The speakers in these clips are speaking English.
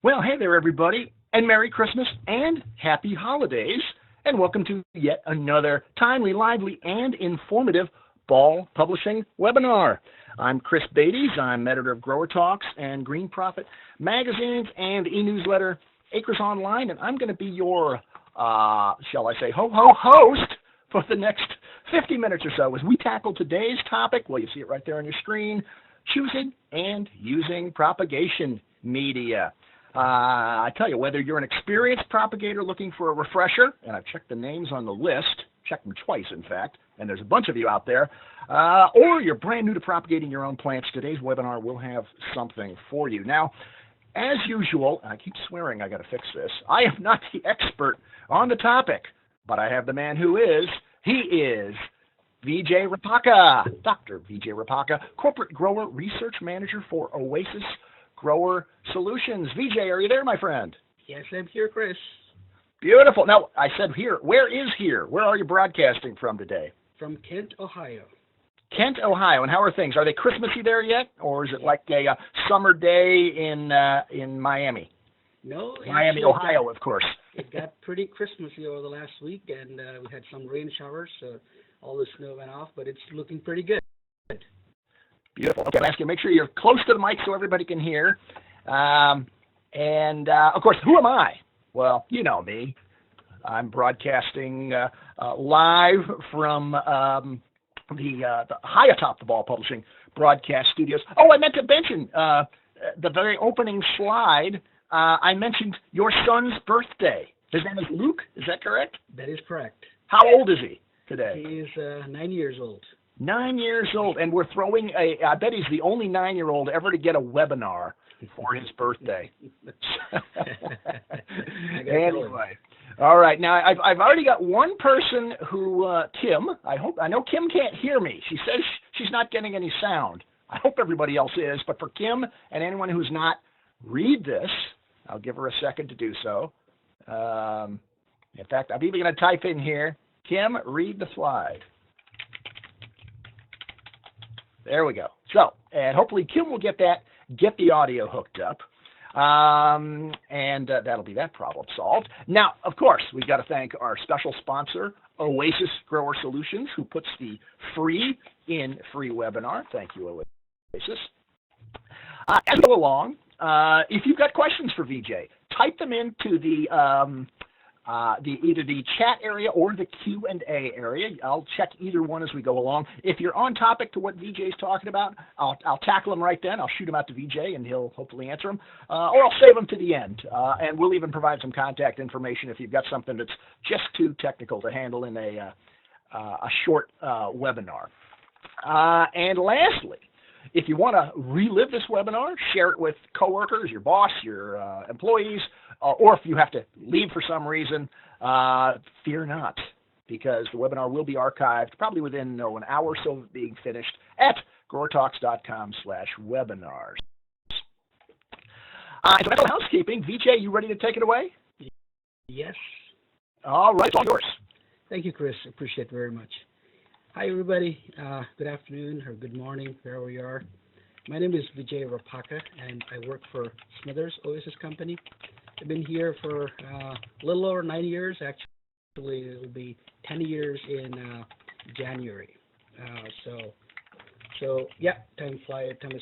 Well, hey there, everybody, and Merry Christmas and Happy Holidays, and welcome to yet another timely, lively, and informative ball publishing webinar. I'm Chris Beytes. I'm editor of GrowerTalks and Green Profit magazines and e-newsletter Acres Online, and I'm going to be your, shall I say, host for the next 50 minutes or so as we tackle today's topic. Well, you see it right there on your screen, choosing and using propagation media. I tell you, whether you're an experienced propagator looking for a refresher, and I've checked the names on the list, checked them twice in fact, and there's a bunch of you out there, or you're brand new to propagating your own plants, today's webinar will have something for you. Now, as usual, and I keep swearing I got to fix this, I am not the expert on the topic, but I have the man who is. He is Vijay Rapaka, Dr. Vijay Rapaka, Corporate Grower Research Manager for Oasis Grower Solutions. Vijay, are you there, my friend? Yes, I'm here, Chris. Beautiful. Now, I said here. Where is here? Where are you broadcasting from today? From Kent, Ohio. Kent, Ohio. And how are things? Are they Christmassy there yet? Or is it like a summer day in Miami? No. Miami, Ohio, of course. It got pretty Christmassy over the last week, and we had some rain showers, so all the snow went off, but it's looking pretty good. Beautiful. Okay, I'll ask you, make sure you're close to the mic so everybody can hear. Of course, who am I? Well, you know me. I'm broadcasting live from the high atop the Ball Publishing broadcast studios. Oh, I meant to mention the very opening slide. I mentioned your son's birthday. His name is Luke. Is that correct? That is correct. How old is he today? He is 9 years old. 9 years old, and we're throwing I bet he's the only 9-year-old ever to get a webinar for his birthday. Anyway, all right. Now I've already got one person who Kim. I know Kim can't hear me. She says she's not getting any sound. I hope everybody else is, but for Kim and anyone who's not, read this. I'll give her a second to do so. In fact, I'm even going to type in here, Kim, read the slide. There we go. So, and hopefully Kim will get the audio hooked up, and that'll be that problem solved. Now, of course, we've got to thank our special sponsor, Oasis Grower Solutions, who puts the free webinar. Thank you, Oasis. As we go along, if you've got questions for Vijay, type them into either the chat area or the Q&A area. I'll check either one as we go along. If you're on topic to what Vijay's talking about, I'll tackle them right then. I'll shoot them out to Vijay, and he'll hopefully answer them. Or I'll save them to the end, and we'll even provide some contact information if you've got something that's just too technical to handle in a short webinar. And lastly, if you want to relive this webinar, share it with coworkers, your boss, your employees, or if you have to leave for some reason, fear not, because the webinar will be archived probably within an hour or so of being finished at growertalks.com/webinars. So that's all housekeeping. Vijay, you ready to take it away? Yes. All right, it's all yours. Thank you, Chris. Appreciate it very much. Hi, everybody. Good afternoon or good morning, wherever you are. My name is Vijay Rapaka, and I work for Smithers Oasis Company. I've been here for a little over 9 years. Actually, it'll be 10 years in January. So yeah, time is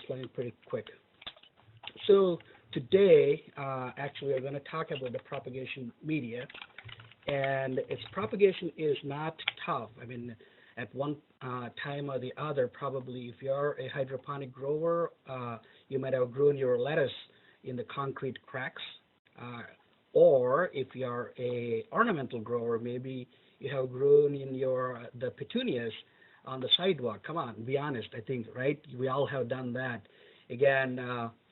flying pretty quick. So today, actually, we're going to talk about the propagation media, and its propagation is not tough. I mean, at one time or the other, probably if you're a hydroponic grower, you might have grown your lettuce in the concrete cracks. Or if you're a ornamental grower, maybe you have grown in the petunias on the sidewalk. Come on, be honest, I think, right? We all have done that. Again,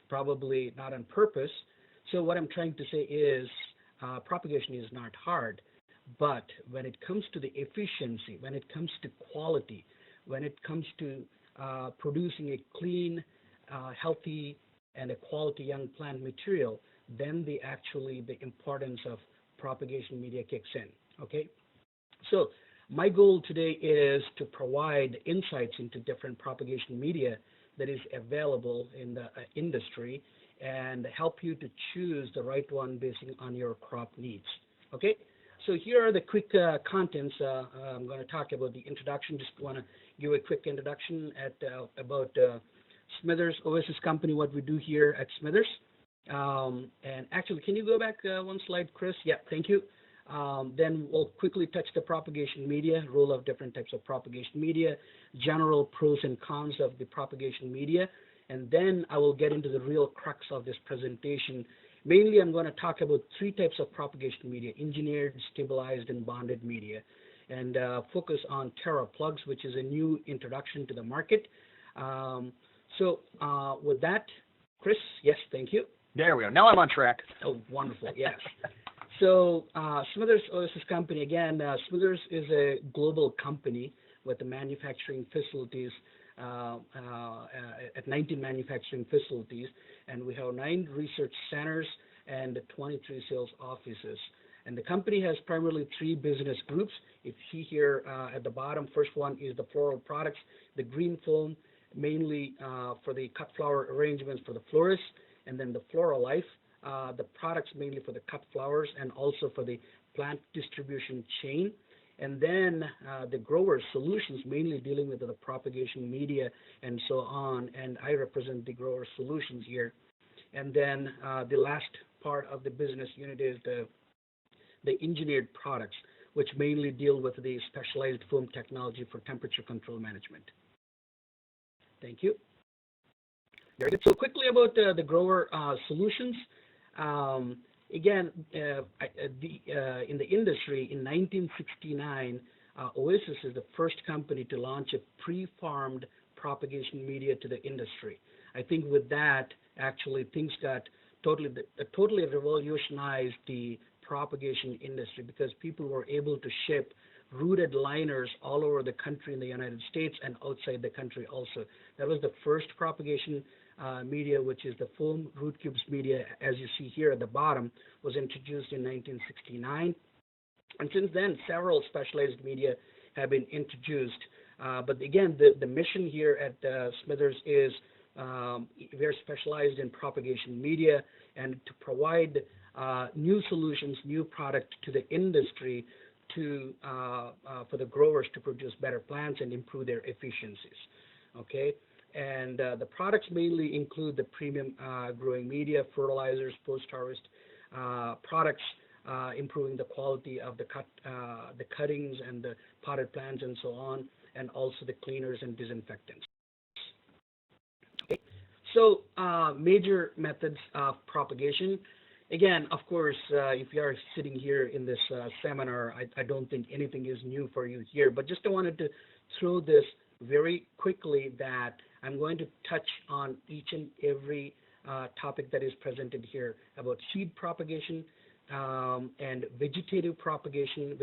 probably not on purpose. So what I'm trying to say is propagation is not hard. But when it comes to the efficiency, when it comes to quality, when it comes to producing a clean, healthy, and a quality young plant material, then the importance of propagation media kicks in. Okay, so my goal today is to provide insights into different propagation media that is available in the industry, and help you to choose the right one based on your crop needs. Okay, so here are the quick contents. I'm going to talk about the introduction. Just want to give a quick introduction about Smithers Oasis Company, what we do here at Smithers. And actually, can you go back one slide, Chris? Yeah, thank you. Then we'll quickly touch the propagation media, role of different types of propagation media, general pros and cons of the propagation media, and then I will get into the real crux of this presentation. Mainly, I'm going to talk about three types of propagation media: engineered, stabilized, and bonded media, and focus on Terra Plugs, which is a new introduction to the market. With that, Chris, yes, thank you. There we go. Now I'm on track. Oh, wonderful, yes. So Smithers Oasis Company, again, Smithers is a global company with the manufacturing facilities, at 19 manufacturing facilities, and we have 9 research centers and 23 sales offices. And the company has primarily 3 business groups. If you see here at the bottom, first one is the floral products, the green foam, mainly for the cut flower arrangements for the florists, and then the Floral Life, the products mainly for the cut flowers and also for the plant distribution chain. And then the grower solutions, mainly dealing with the propagation media and so on. And I represent the grower solutions here. And then the last part of the business unit is the engineered products, which mainly deal with the specialized foam technology for temperature control management. Thank you. Very good. So quickly about the grower solutions. Again, in the industry, in 1969, Oasis is the first company to launch a pre-farmed propagation media to the industry. I think with that, actually, things got totally revolutionized the propagation industry, because people were able to ship rooted liners all over the country in the United States and outside the country also. That was the first propagation media, which is the foam Rootcubes media, as you see here at the bottom, was introduced in 1969. And since then, several specialized media have been introduced. But again, the mission here at Smithers is we're specialized in propagation media and to provide new solutions, new product to the industry for the growers to produce better plants and improve their efficiencies. Okay. And the products mainly include the premium growing media, fertilizers, post-harvest products, improving the quality of the cuttings and the potted plants and so on, and also the cleaners and disinfectants. Okay. So major methods of propagation. Again, of course, if you are sitting here in this seminar, I don't think anything is new for you here, but just I wanted to throw this very quickly that I'm going to touch on each and every topic that is presented here about seed propagation and vegetative propagation,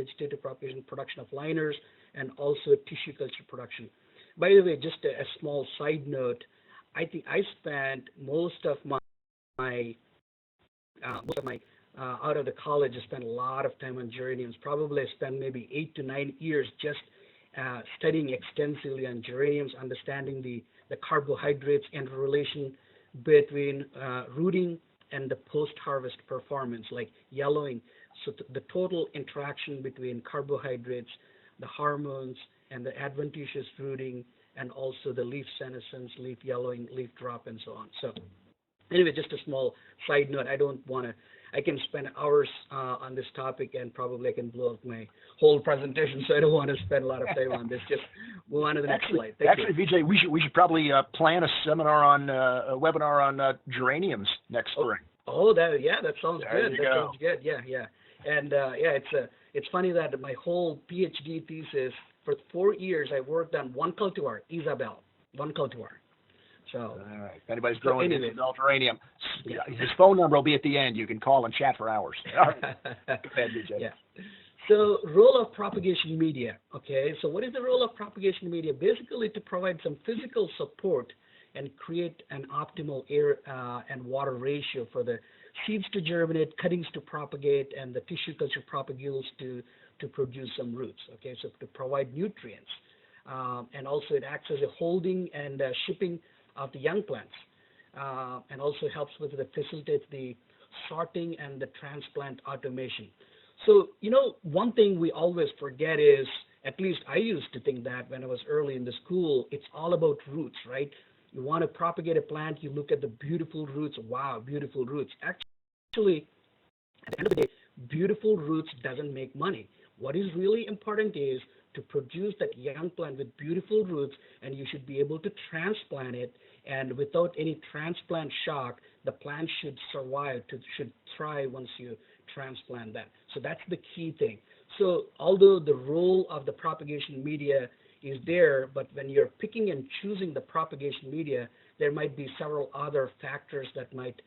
production of liners, and also tissue culture production. By the way, just a small side note, I think I spent most of my out of the college, I spent a lot of time on geraniums. Probably I spent maybe 8 to 9 years just studying extensively on geraniums, understanding the carbohydrates and relation between rooting and the post-harvest performance, like yellowing. So the total interaction between carbohydrates, the hormones, and the adventitious rooting, and also the leaf senescence, leaf yellowing, leaf drop, and so on. So anyway, just a small side note. I can spend hours on this topic, and probably I can blow up my whole presentation, so I don't want to spend a lot of time on this. Just move on to the next slide. Actually, Vijay, we should probably plan a seminar on a webinar on geraniums next spring. That sounds good. That sounds good. Yeah. And it's funny that my whole PhD thesis for 4 years I worked on one cultivar, Isabel, one cultivar. So, all right. If anybody's growing Isabel geranium, his phone number will be at the end. You can call and chat for hours. All right. Go ahead, Vijay. Yeah. So, role of propagation media. Okay. So, what is the role of propagation media? Basically, to provide some physical support and create an optimal air and water ratio for the seeds to germinate, cuttings to propagate, and the tissue culture propagules to produce some roots. Okay. So, to provide nutrients. And also, it acts as a holding and shipping of the young plants. and also helps with the facilitates the sorting and the transplant automation. So, one thing we always forget is, at least I used to think that when I was early in the school, it's all about roots, right? You want to propagate a plant, you look at the beautiful roots. Wow, beautiful roots. Actually, at the end of the day, beautiful roots doesn't make money. What is really important is to produce that young plant with beautiful roots, and you should be able to transplant it. And without any transplant shock, the plant should survive, should thrive once you transplant that. So that's the key thing. So although the role of the propagation media is there, but when you're picking and choosing the propagation media, there might be several other factors that might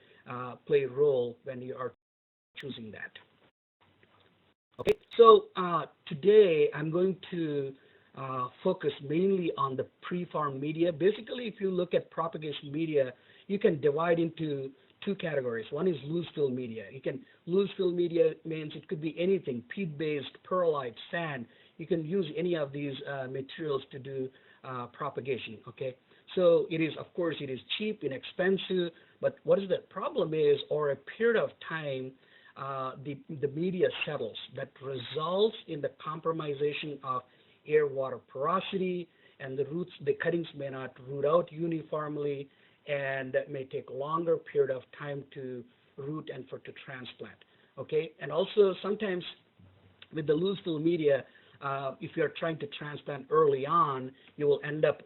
play a role when you are choosing that. Okay, so today I'm going to focus mainly on the preformed media. Basically, if you look at propagation media, you can divide into two categories. One is loose fill media. Loose fill media means it could be anything: peat-based, perlite, sand. You can use any of these materials to do propagation. Okay, so it is, of course, it is cheap, inexpensive. But what is the problem is, over a period of time, the media settles. That results in the compromisation of air-water porosity, and the cuttings may not root out uniformly, and that may take a longer period of time to root and to transplant. Okay, and also sometimes with the loose fill media, if you're trying to transplant early on, you will end up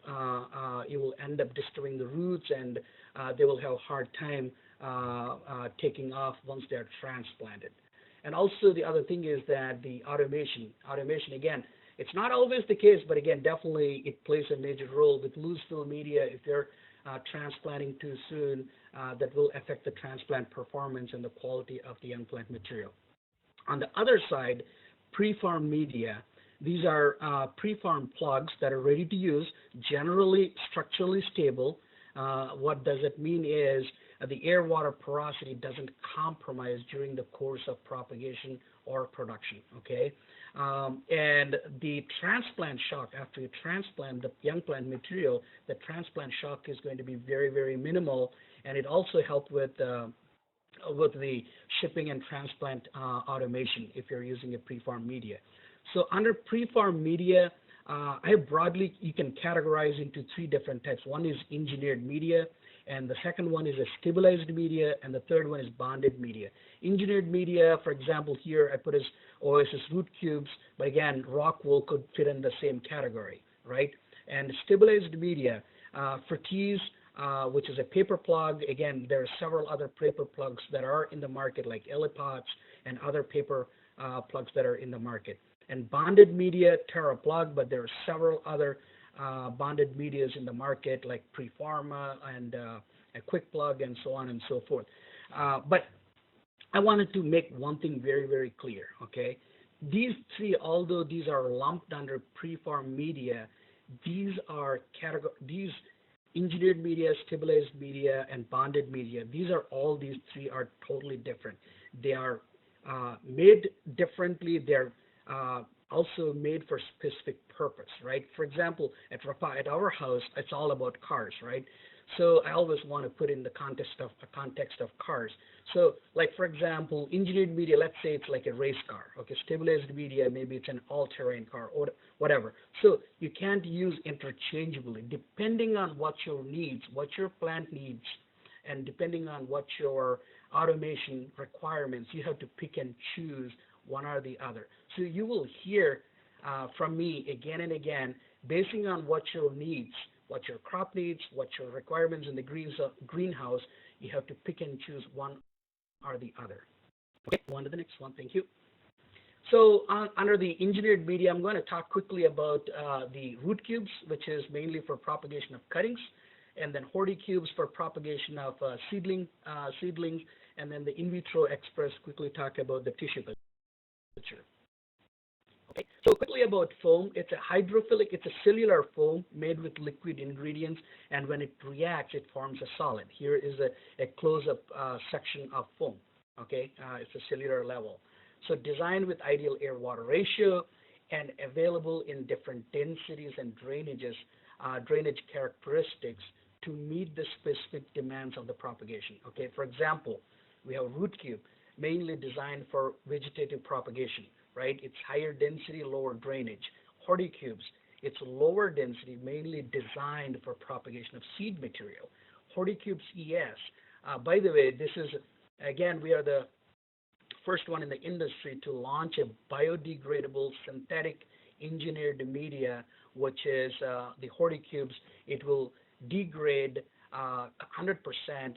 disturbing the roots, and they will have a hard time taking off once they're transplanted. And also the other thing is that the automation again, it's not always the case, but again, definitely it plays a major role with loose fill media. If you're transplanting too soon, that will affect the transplant performance and the quality of the young plant material. On the other side, preformed media, these are preformed plugs that are ready to use, generally structurally stable. What does it mean is the air-water porosity doesn't compromise during the course of propagation or production, okay? And the transplant shock, after you transplant the young plant material, the transplant shock is going to be very, very minimal, and it also helps with the shipping and transplant automation if you're using a preformed media. So under preformed media, broadly you can categorize into three different types. One is engineered media, and the second one is a stabilized media, and the third one is bonded media. Engineered media, for example, here I put as Oasis Rootcubes, but again, rock wool could fit in the same category, right? And stabilized media, Fertiss, which is a paper plug. Again, there are several other paper plugs that are in the market, like Elipots and other paper plugs that are in the market. And bonded media, Terra Plug, but there are several other bonded medias in the market, like Preforma and a Quick Plug and so on and so forth. But I wanted to make one thing very, very clear, okay? These three, although these are lumped under preformed media, these engineered media, stabilized media, and bonded media, these three are totally different. They are made differently. They're also made for specific purpose, right? For example, at our house, it's all about cars, right? So I always want to put in the context of cars. So, like for example, engineered media, let's say it's like a race car, okay? Stabilized media, maybe it's an all-terrain car or whatever. So you can't use interchangeably, depending on what your needs, what your plant needs, and depending on what your automation requirements, you have to pick and choose one or the other. So you will hear from me again and again, basing on what your needs, what your crop needs, what your requirements in the greenhouse, you have to pick and choose one or the other. Okay, on to the next one. Thank you. So under the engineered media, I'm going to talk quickly about the Rootcubes, which is mainly for propagation of cuttings, and then Horticubes for propagation of seedlings, and then the in vitro express, quickly talk about the tissue culture. Okay, so quickly about foam, it's a hydrophilic, it's a cellular foam made with liquid ingredients, and when it reacts, it forms a solid. Here is a close-up section of foam, okay? It's a cellular level. So designed with ideal air-water ratio and available in different densities and drainage characteristics to meet the specific demands of the propagation. Okay, for example, we have Rootcube, mainly designed for vegetative propagation, right? It's higher density, lower drainage. Horticubes, it's lower density, mainly designed for propagation of seed material. Horticubes ES, by the way, this is, again, we are the first one in the industry to launch a biodegradable synthetic engineered media, which is the Horticubes. It will degrade 100%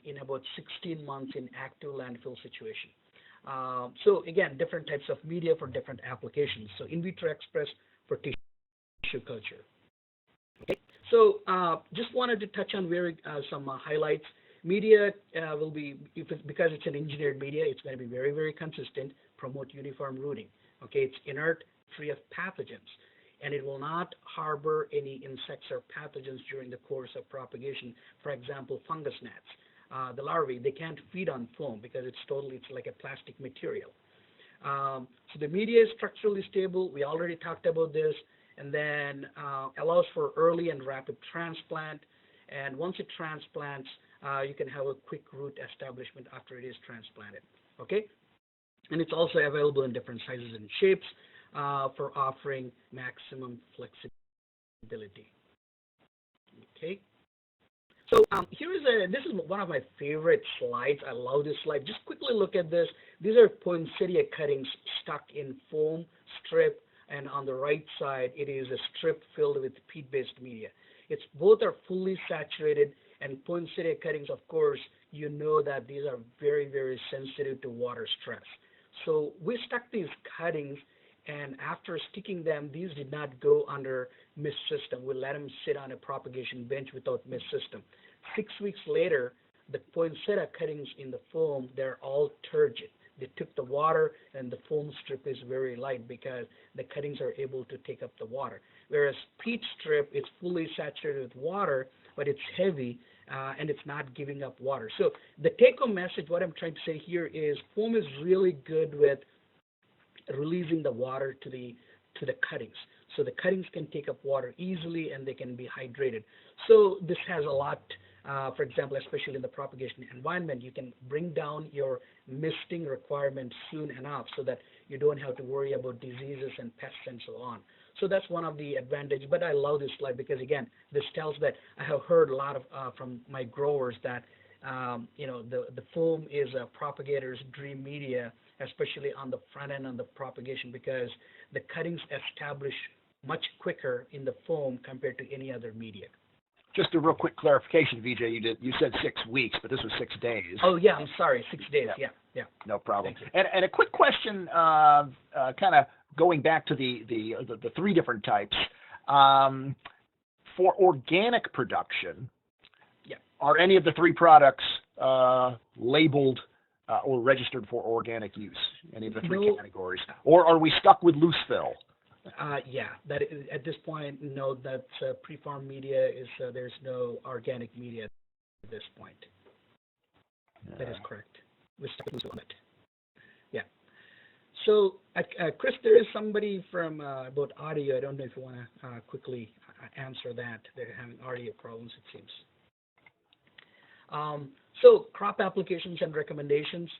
in about 16 months in active landfill situation. So again, different types of media for different applications. So in vitro express for tissue culture. Okay. So just wanted to touch on some highlights. Media will be, because it's an engineered media, it's going to be very, very consistent, promote uniform rooting. Okay, it's inert, free of pathogens, and it will not harbor any insects or pathogens during the course of propagation. For example, fungus gnats. The larvae, they can't feed on foam because it's like a plastic material. So the media is structurally stable. We already talked about this. And then allows for early and rapid transplant. And once it transplants, you can have a quick root establishment after it is transplanted. Okay? And it's also available in different sizes and shapes for offering maximum flexibility. Okay? So this is one of my favorite slides. I love this slide. Just quickly look at this. These are poinsettia cuttings stuck in foam strip, and on the right side, it is a strip filled with peat-based media. Both are fully saturated, and poinsettia cuttings, of course, you know that these are very, very sensitive to water stress. So we stuck these cuttings, and after sticking them, these did not go under mist system. We let them sit on a propagation bench without mist system. 6 weeks later, the poinsettia cuttings in the foam, they're all turgid. They took the water, and the foam strip is very light because the cuttings are able to take up the water. Whereas peat strip, it's fully saturated with water, but it's heavy, and it's not giving up water. So the take-home message, what I'm trying to say here is foam is really good with releasing the water to the cuttings. So the cuttings can take up water easily, and they can be hydrated. So this has a lot, for example, especially in the propagation environment, you can bring down your misting requirements soon enough so that you don't have to worry about diseases and pests and so on. So that's one of the advantages. But I love this slide because, again, this tells that I have heard a lot of from my growers that the foam is a propagator's dream media, especially on the front end on the propagation, because the cuttings establish much quicker in the foam compared to any other media. Just a real quick clarification, Vijay. You said 6 weeks, but this was 6 days. Oh yeah, I'm sorry, 6 days. Yeah. No problem. And a quick question, kind of going back to the 3 different types. For organic production, are any of the 3 products labeled or registered for organic use? Any of the 3 categories, or are we stuck with loose fill? That is, at this point, no. That preformed media is there's no organic media at this point. That is correct. We're stuck with it. Yeah. So, Chris, there is somebody from about audio. I don't know if you want to quickly answer that. They're having audio problems, it seems. So, crop applications and recommendations.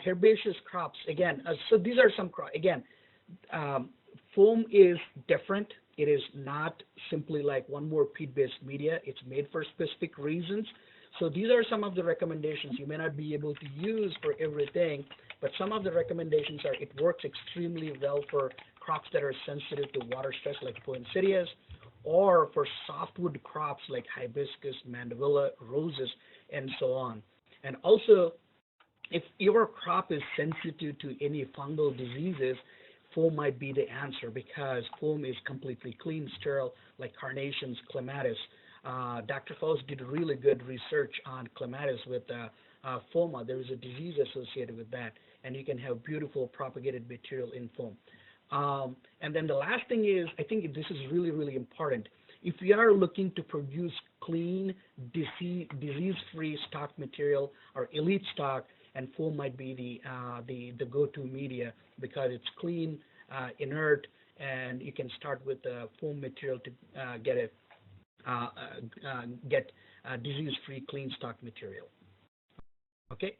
Herbaceous crops. Again, so these are some crops. Again. Foam is different. It is not simply like one more peat-based media. It's made for specific reasons. So these are some of the recommendations. You may not be able to use for everything, but some of the recommendations are it works extremely well for crops that are sensitive to water stress like poinsettias, or for softwood crops like hibiscus, mandevilla, roses, and so on. And also, if your crop is sensitive to any fungal diseases, foam might be the answer because foam is completely clean, sterile, like carnations, clematis. Dr. Faust did really good research on clematis with FOMA. There is a disease associated with that, and you can have beautiful propagated material in foam. And then the last thing is, I think this is really, really important. If we are looking to produce clean, disease-free stock material or elite stock, and foam might be the go-to media because it's clean, inert, and you can start with the foam material to get disease-free, clean stock material. Okay.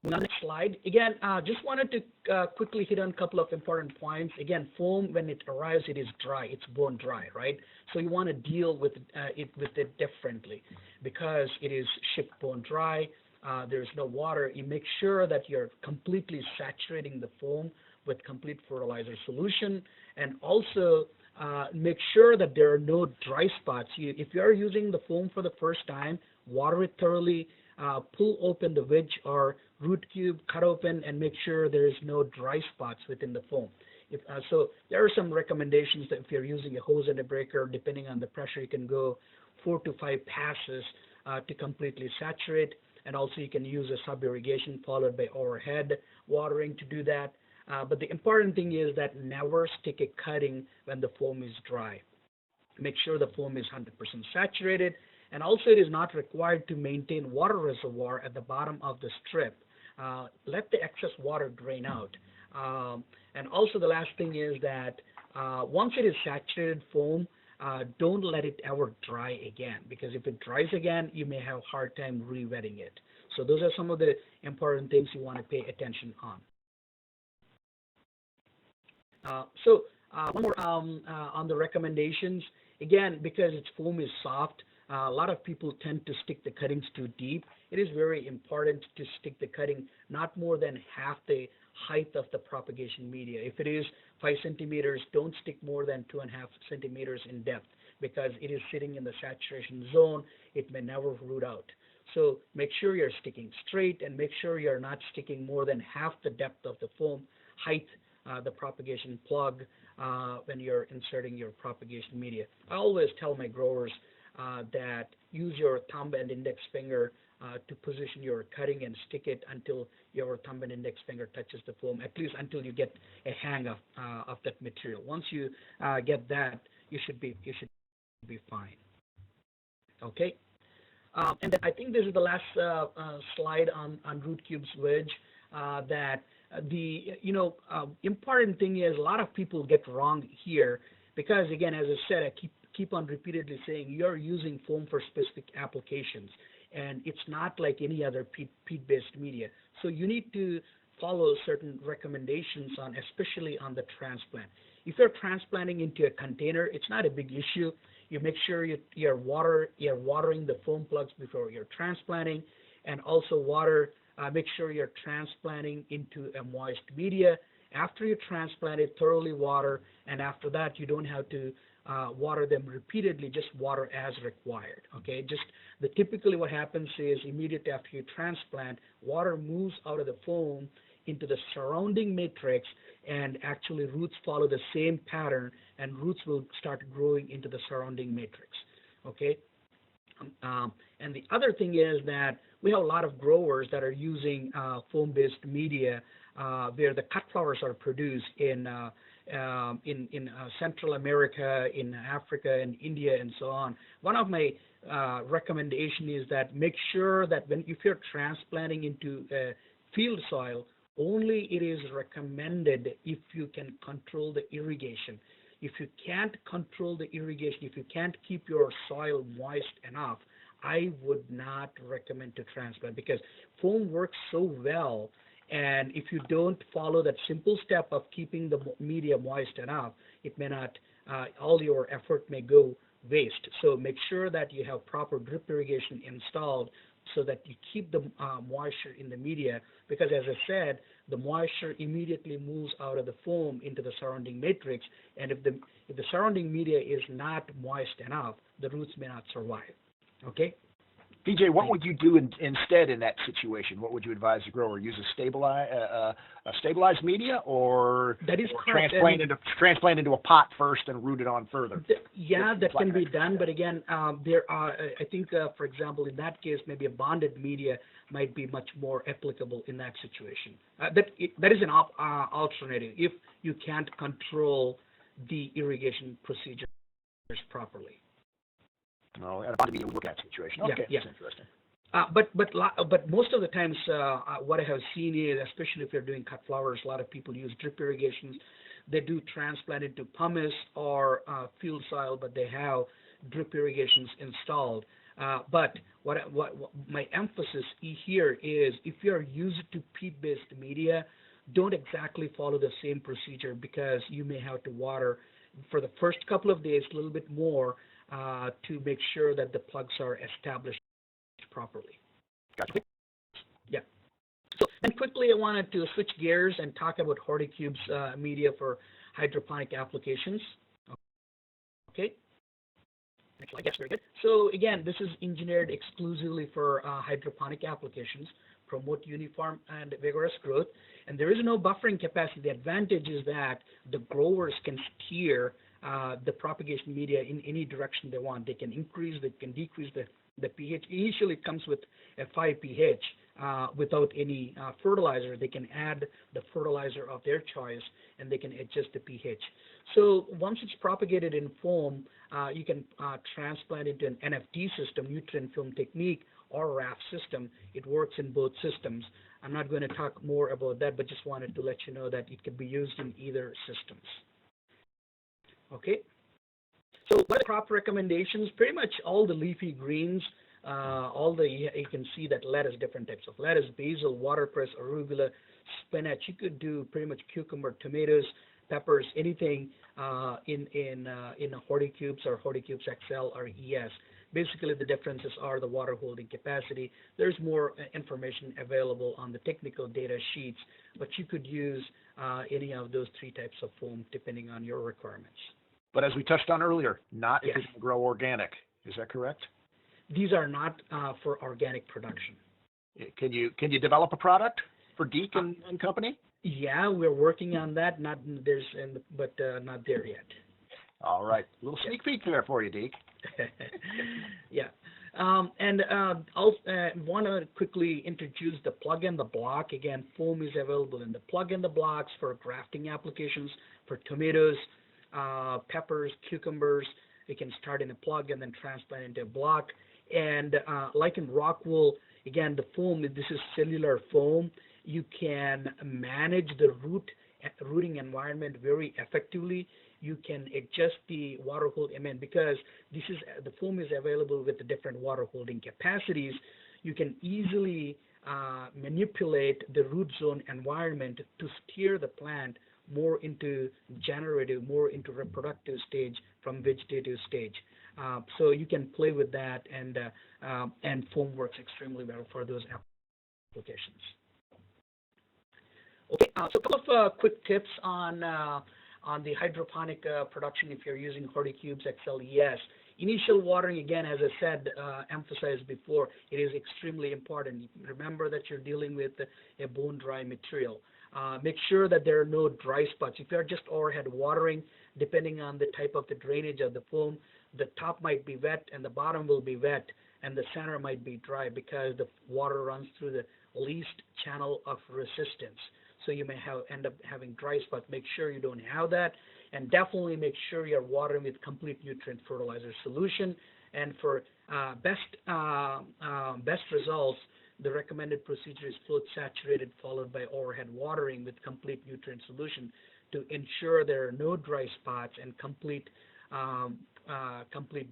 On the next slide, again, just wanted to quickly hit on a couple of important points. Again, foam, when it arrives, it is dry. It's bone dry, right? So you want to deal with it differently because it is shipped bone dry. There's no water. You make sure that you're completely saturating the foam with complete fertilizer solution, and also make sure that there are no dry spots. If you're using the foam for the first time, water it thoroughly. Pull open the wedge or root cube, cut open, and make sure there is no dry spots within the foam. So there are some recommendations that if you're using a hose and a breaker, depending on the pressure, you can go 4 to 5 passes to completely saturate. And also you can use a sub-irrigation followed by overhead watering to do that. But the important thing is that never stick a cutting when the foam is dry. Make sure the foam is 100% saturated. And also it is not required to maintain water reservoir at the bottom of the strip. Let the excess water drain out. And also the last thing is that once it is saturated foam, don't let it ever dry again, because if it dries again, you may have a hard time re-wetting it. So those are some of the important things you want to pay attention on. One more on the recommendations. Again, because its foam is soft, a lot of people tend to stick the cuttings too deep. It is very important to stick the cutting not more than half the height of the propagation media. If it is 5 centimeters, don't stick more than 2.5 centimeters in depth, because it is sitting in the saturation zone. It may never root out. So make sure you're sticking straight, and make sure you're not sticking more than half the depth of the foam height, the propagation plug, when you're inserting your propagation media. I always tell my growers that use your thumb and index finger to position your cutting and stick it until your thumb and index finger touches the foam, at least until you get a hang of that material. Once you get that, you should be fine. Okay. And then I think this is the last slide on Rootcubes wedge. That the important thing is a lot of people get wrong here, because again, as I said, I keep on repeatedly saying you're using foam for specific applications, and it's not like any other peat-based media. So you need to follow certain recommendations especially on the transplant. If you're transplanting into a container, it's not a big issue. You make sure you're watering the foam plugs before you're transplanting, and also make sure you're transplanting into a moist media. After you transplant it, thoroughly water, and after that you don't have to water them repeatedly, just water as required. Okay, typically what happens is immediately after you transplant, water moves out of the foam into the surrounding matrix, and actually roots follow the same pattern, and roots will start growing into the surrounding matrix. Okay, and the other thing is that we have a lot of growers that are using foam-based media where the cut flowers are produced in Central America, in Africa, in India, and so on. One of my recommendation is that make sure that if you're transplanting into field soil, only it is recommended if you can control the irrigation. If you can't control the irrigation, if you can't keep your soil moist enough, I would not recommend to transplant, because foam works so well. And if you don't follow that simple step of keeping the media moist enough, it may not, all your effort may go waste. So make sure that you have proper drip irrigation installed so that you keep the moisture in the media, because as I said, the moisture immediately moves out of the foam into the surrounding matrix, and if the surrounding media is not moist enough, the roots may not survive. Okay? Vijay, what would you do instead in that situation? What would you advise the grower? Use a stabilized media, or that is transplant into a pot first and root it on further? That can be done, but again, there are. I think, for example, in that case, maybe a bonded media might be much more applicable in that situation. That is an alternative if you can't control the irrigation procedures properly. No, a bonded media would work in that situation. Okay, yeah. That's interesting. But most of the times, what I have seen is, especially if you're doing cut flowers, a lot of people use drip irrigations. They do transplant into pumice or field soil, but they have drip irrigations installed. But what my emphasis here is, if you're used to peat-based media, don't exactly follow the same procedure, because you may have to water for the first couple of days a little bit more to make sure that the plugs are established properly. Gotcha. Yeah. So, and quickly, I wanted to switch gears and talk about Rootcubes media for hydroponic applications. Okay. Next slide. Yes, very good. So again, this is engineered exclusively for hydroponic applications, promote uniform and vigorous growth, and there is no buffering capacity. The advantage is that the growers can steer the propagation media in any direction they want. They can increase, they can decrease the pH. Initially, it comes with a 5 pH without any fertilizer. They can add the fertilizer of their choice, and they can adjust the pH. So once it's propagated in foam, you can transplant into an NFT system, nutrient film technique, or RAF system. It works in both systems. I'm not going to talk more about that, but just wanted to let you know that it could be used in either systems. Okay. So what are the crop recommendations? Pretty much all the leafy greens, you can see that lettuce, different types of lettuce, basil, watercress, arugula, spinach. You could do pretty much cucumber, tomatoes, peppers, anything in Rootcubes or Rootcubes XL or ES. Basically, the differences are the water holding capacity. There's more information available on the technical data sheets, but you could use any of those 3 types of foam depending on your requirements. But as we touched on earlier, not if it's going to grow organic. Is that correct? These are not for organic production. Can you develop a product for Deke and company? Yeah, we're working on that. Not there yet. All right, a little sneak peek there for you, Deke. Yeah, and I'll want to quickly introduce the plug and the block. Again, foam is available in the plug and the blocks for grafting applications for tomatoes, peppers, cucumbers. You can start in a plug and then transplant into a block. And like in rock wool, again, the foam, this is cellular foam. You can manage the rooting environment very effectively. You can adjust the water hold, because the foam is available with the different water holding capacities. You can easily manipulate the root zone environment to steer the plant more into generative, more into reproductive stage from vegetative stage. So you can play with that, and foam works extremely well for those applications. Okay, so a couple of quick tips on the hydroponic production if you're using Rootcubes XLES. Initial watering, again, as I said, emphasized before, it is extremely important. Remember that you're dealing with a bone-dry material. Make sure that there are no dry spots. If you're just overhead watering, depending on the type of the drainage of the foam, the top might be wet and the bottom will be wet, and the center might be dry because the water runs through the least channel of resistance. So you may end up having dry spots. Make sure you don't have that, and definitely make sure you're watering with complete nutrient fertilizer solution. And for best results, the recommended procedure is float saturated followed by overhead watering with complete nutrient solution to ensure there are no dry spots and complete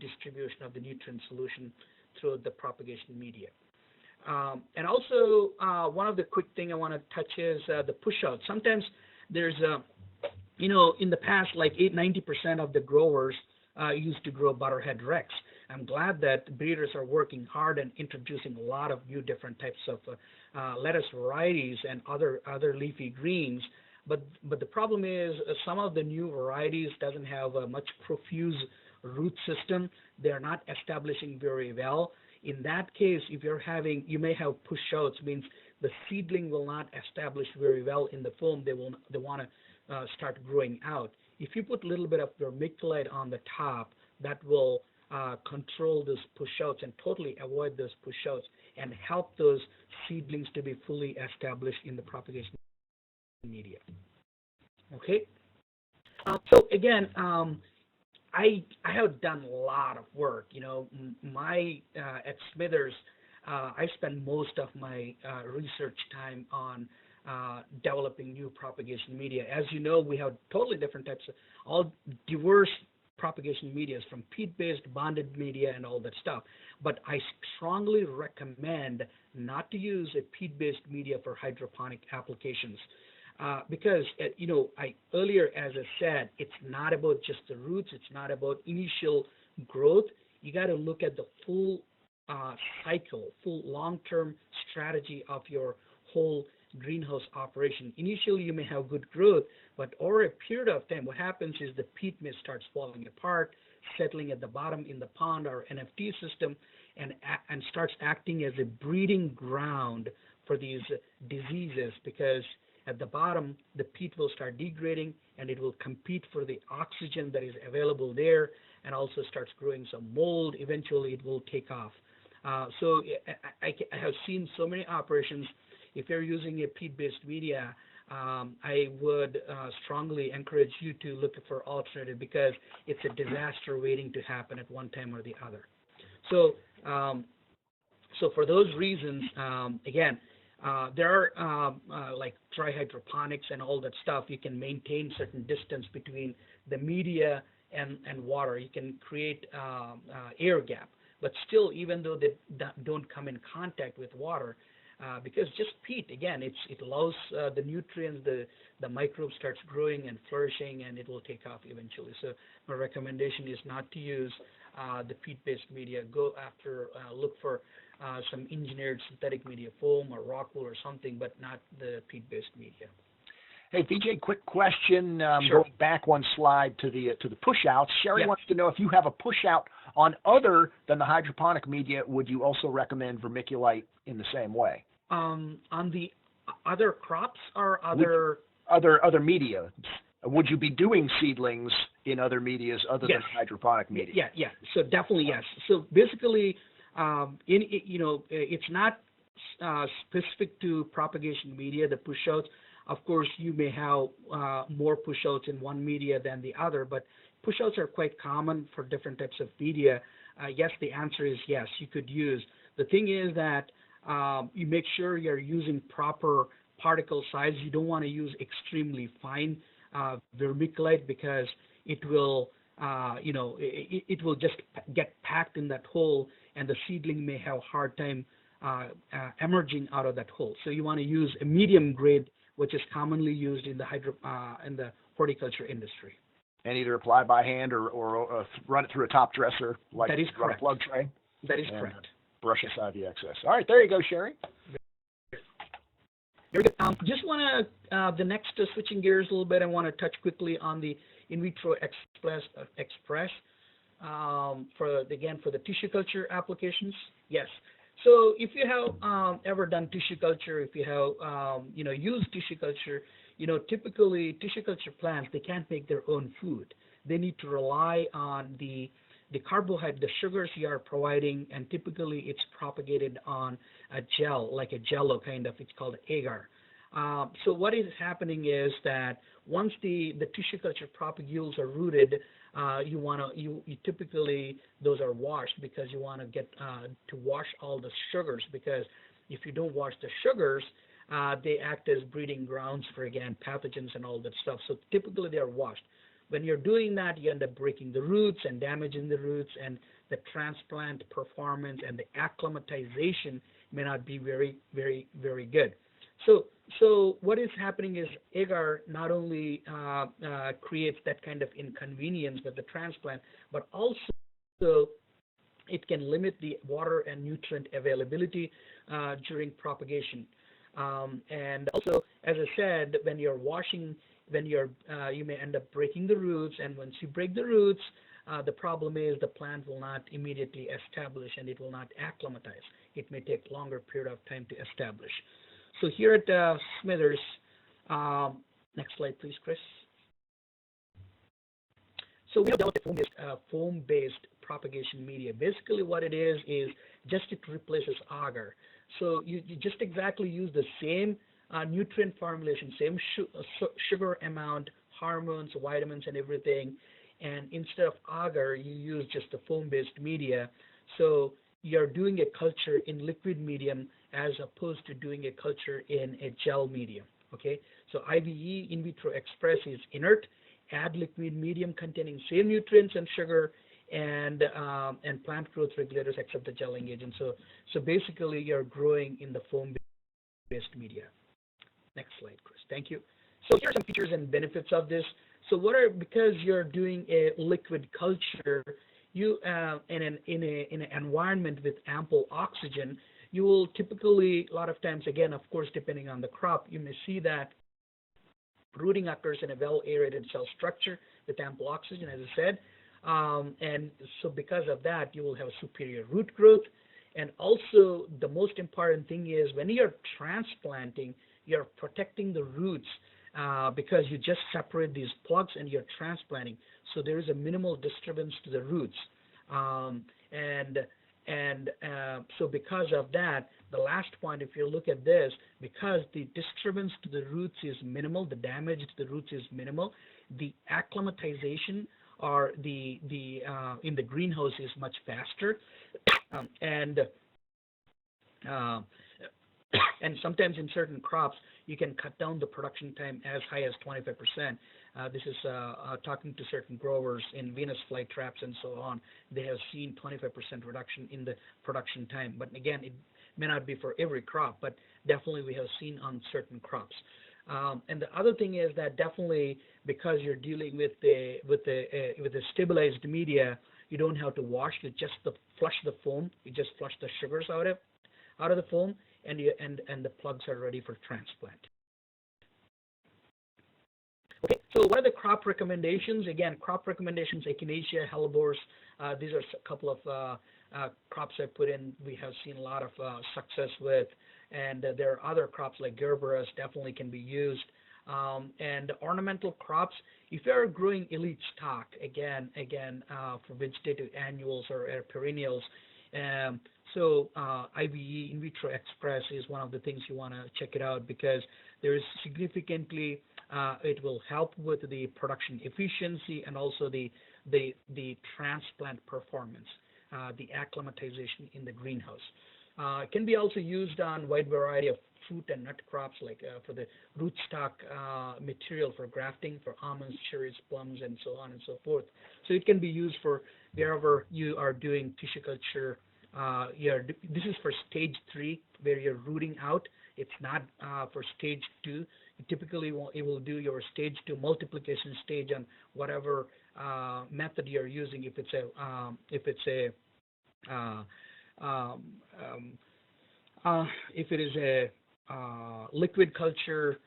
distribution of the nutrient solution through the propagation media. And also, one of the quick thing I want to touch is the push-out. Sometimes there's, in the past, like 90% of the growers used to grow butterhead Rex. I'm glad that breeders are working hard and introducing a lot of new different types of lettuce varieties and other leafy greens. But the problem is some of the new varieties doesn't have a much profuse root system. They're not establishing very well. In that case, if you may have push-outs, means the seedling will not establish very well in the foam. They want to start growing out. If you put a little bit of vermiculite on the top, that will control those push-outs and totally avoid those push-outs and help those seedlings to be fully established in the propagation media. Okay. So again, I have done a lot of work. At Smithers, I spend most of my research time on developing new propagation media. As you know, we have totally different types of all diverse propagation media from peat-based bonded media and all that stuff. But I strongly recommend not to use a peat-based media for hydroponic applications. Because, earlier, as I said, it's not about just the roots. It's not about initial growth. You got to look at the full cycle, full long-term strategy of your whole greenhouse operation. Initially, you may have good growth, but over a period of time, what happens is the peat may start falling apart, settling at the bottom in the pond or NFT system, and starts acting as a breeding ground for these diseases, because at the bottom, the peat will start degrading and it will compete for the oxygen that is available there, and also starts growing some mold. Eventually, it will take off. So I have seen so many operations. If you're using a peat-based media, I would strongly encourage you to look for alternative, because it's a disaster waiting to happen at one time or the other. So, so for those reasons, again, there are like dry hydroponics and all that stuff. You can maintain certain distance between the media and water. You can create air gap, but still, even though they don't come in contact with water, because just peat, again, it allows the nutrients, the microbe starts growing and flourishing, and it will take off eventually. So my recommendation is not to use the peat-based media. Go after, look for some engineered synthetic media, foam or rock wool or something, but not the peat-based media. Hey, Vijay, quick question. Sure. Going back one slide to the push-outs. Sherry Yeah. wants to know, if you have a push-out on other than the hydroponic media, would you also recommend vermiculite in the same way? On the other crops or other... Other media. Would you be doing seedlings in other medias other Yes. than hydroponic media? Yeah. So definitely yes. So basically, it's not specific to propagation media, the push-outs. Of course, you may have more push-outs in one media than the other, but push-outs are quite common for different types of media. Yes, the answer is yes, you could use. The thing is that you make sure you're using proper particle size. You don't want to use extremely fine vermiculite, because it will, it will just get packed in that hole, and the seedling may have a hard time emerging out of that hole. So you want to use a medium grade, which is commonly used in the horticulture industry. And either apply by hand or run it through a top dresser, like That is run a correct. plug tray. That is and correct. Brush aside the excess. All right, there you go, Sherry. Very good. Just want to, the next, switching gears a little bit, I want to touch quickly on the in vitro express for the tissue culture applications. Yes. So if you have ever done tissue culture, if you have used tissue culture, typically tissue culture plants, they can't make their own food. They need to rely on the carbohydrate, the sugars you are providing, and typically it's propagated on a gel, like a jello kind of. It's called agar. So what is happening is that once the tissue culture propagules are rooted, you typically, those are washed, because you want to get to wash all the sugars, because if you don't wash the sugars, they act as breeding grounds for, again, pathogens and all that stuff. So typically they are washed. When you're doing that, you end up breaking the roots and damaging the roots, and the transplant performance and the acclimatization may not be very, very, very good. So what is happening is agar not only creates that kind of inconvenience with the transplant, but also it can limit the water and nutrient availability during propagation. And also, as I said, when you're washing, you may end up breaking the roots, and once you break the roots, the problem is the plant will not immediately establish, and it will not acclimatize. It may take longer period of time to establish. So here at Smithers, next slide please, Chris. So we have developed a foam-based propagation media. Basically what it is just it replaces agar. So you just exactly use the same nutrient formulation, same sugar amount, hormones, vitamins, and everything. And instead of agar, you use just the foam-based media. So you're doing a culture in liquid medium as opposed to doing a culture in a gel medium. Okay, so IVE, in vitro express, is inert, add liquid medium containing same nutrients and sugar and plant growth regulators except the gelling agent. So basically you're growing in the foam-based media. Next slide, Chris. Thank you. So here are some features and benefits of this. So because you're doing a liquid culture, you in an environment with ample oxygen, you will typically, a lot of times, again, of course, depending on the crop, you may see that rooting occurs in a well-aerated cell structure with ample oxygen, as I said. And so because of that, you will have superior root growth. And also, the most important thing is when you're transplanting, you're protecting the roots because you just separate these plugs and you're transplanting. So there is a minimal disturbance to the roots. So because of that, the last point, if you look at this, because the disturbance to the roots is minimal, the damage to the roots is minimal, the acclimatization or in the greenhouse is much faster, and sometimes in certain crops you can cut down the production time as high as 25%. This is talking to certain growers in Venus flytraps and so on. They have seen 25% reduction in the production time. But again, it may not be for every crop, but definitely we have seen on certain crops. And the other thing is that definitely because you're dealing with a stabilized media, you don't have to wash. You just flush the foam. You just flush the sugars out of the foam, and the plugs are ready for transplant. Okay, so what are the crop recommendations? Again, crop recommendations: echinacea, hellebores. These are a couple of crops I put in. We have seen a lot of success with, and there are other crops like gerberas definitely can be used. And ornamental crops, if you are growing elite stock, again for vegetative annuals or perennials. So IVE, in vitro express, is one of the things you want to check it out because there is significantly it will help with the production efficiency and also the transplant performance, the acclimatization in the greenhouse. It can be also used on a wide variety of fruit and nut crops, like for the rootstock material for grafting, for almonds, cherries, plums, and so on and so forth. So it can be used for wherever you are doing tissue culture. This is for stage 3, where you're rooting out. It's not for stage 2. You typically it will do your stage 2 multiplication stage on whatever method you're using. If it is a liquid culture,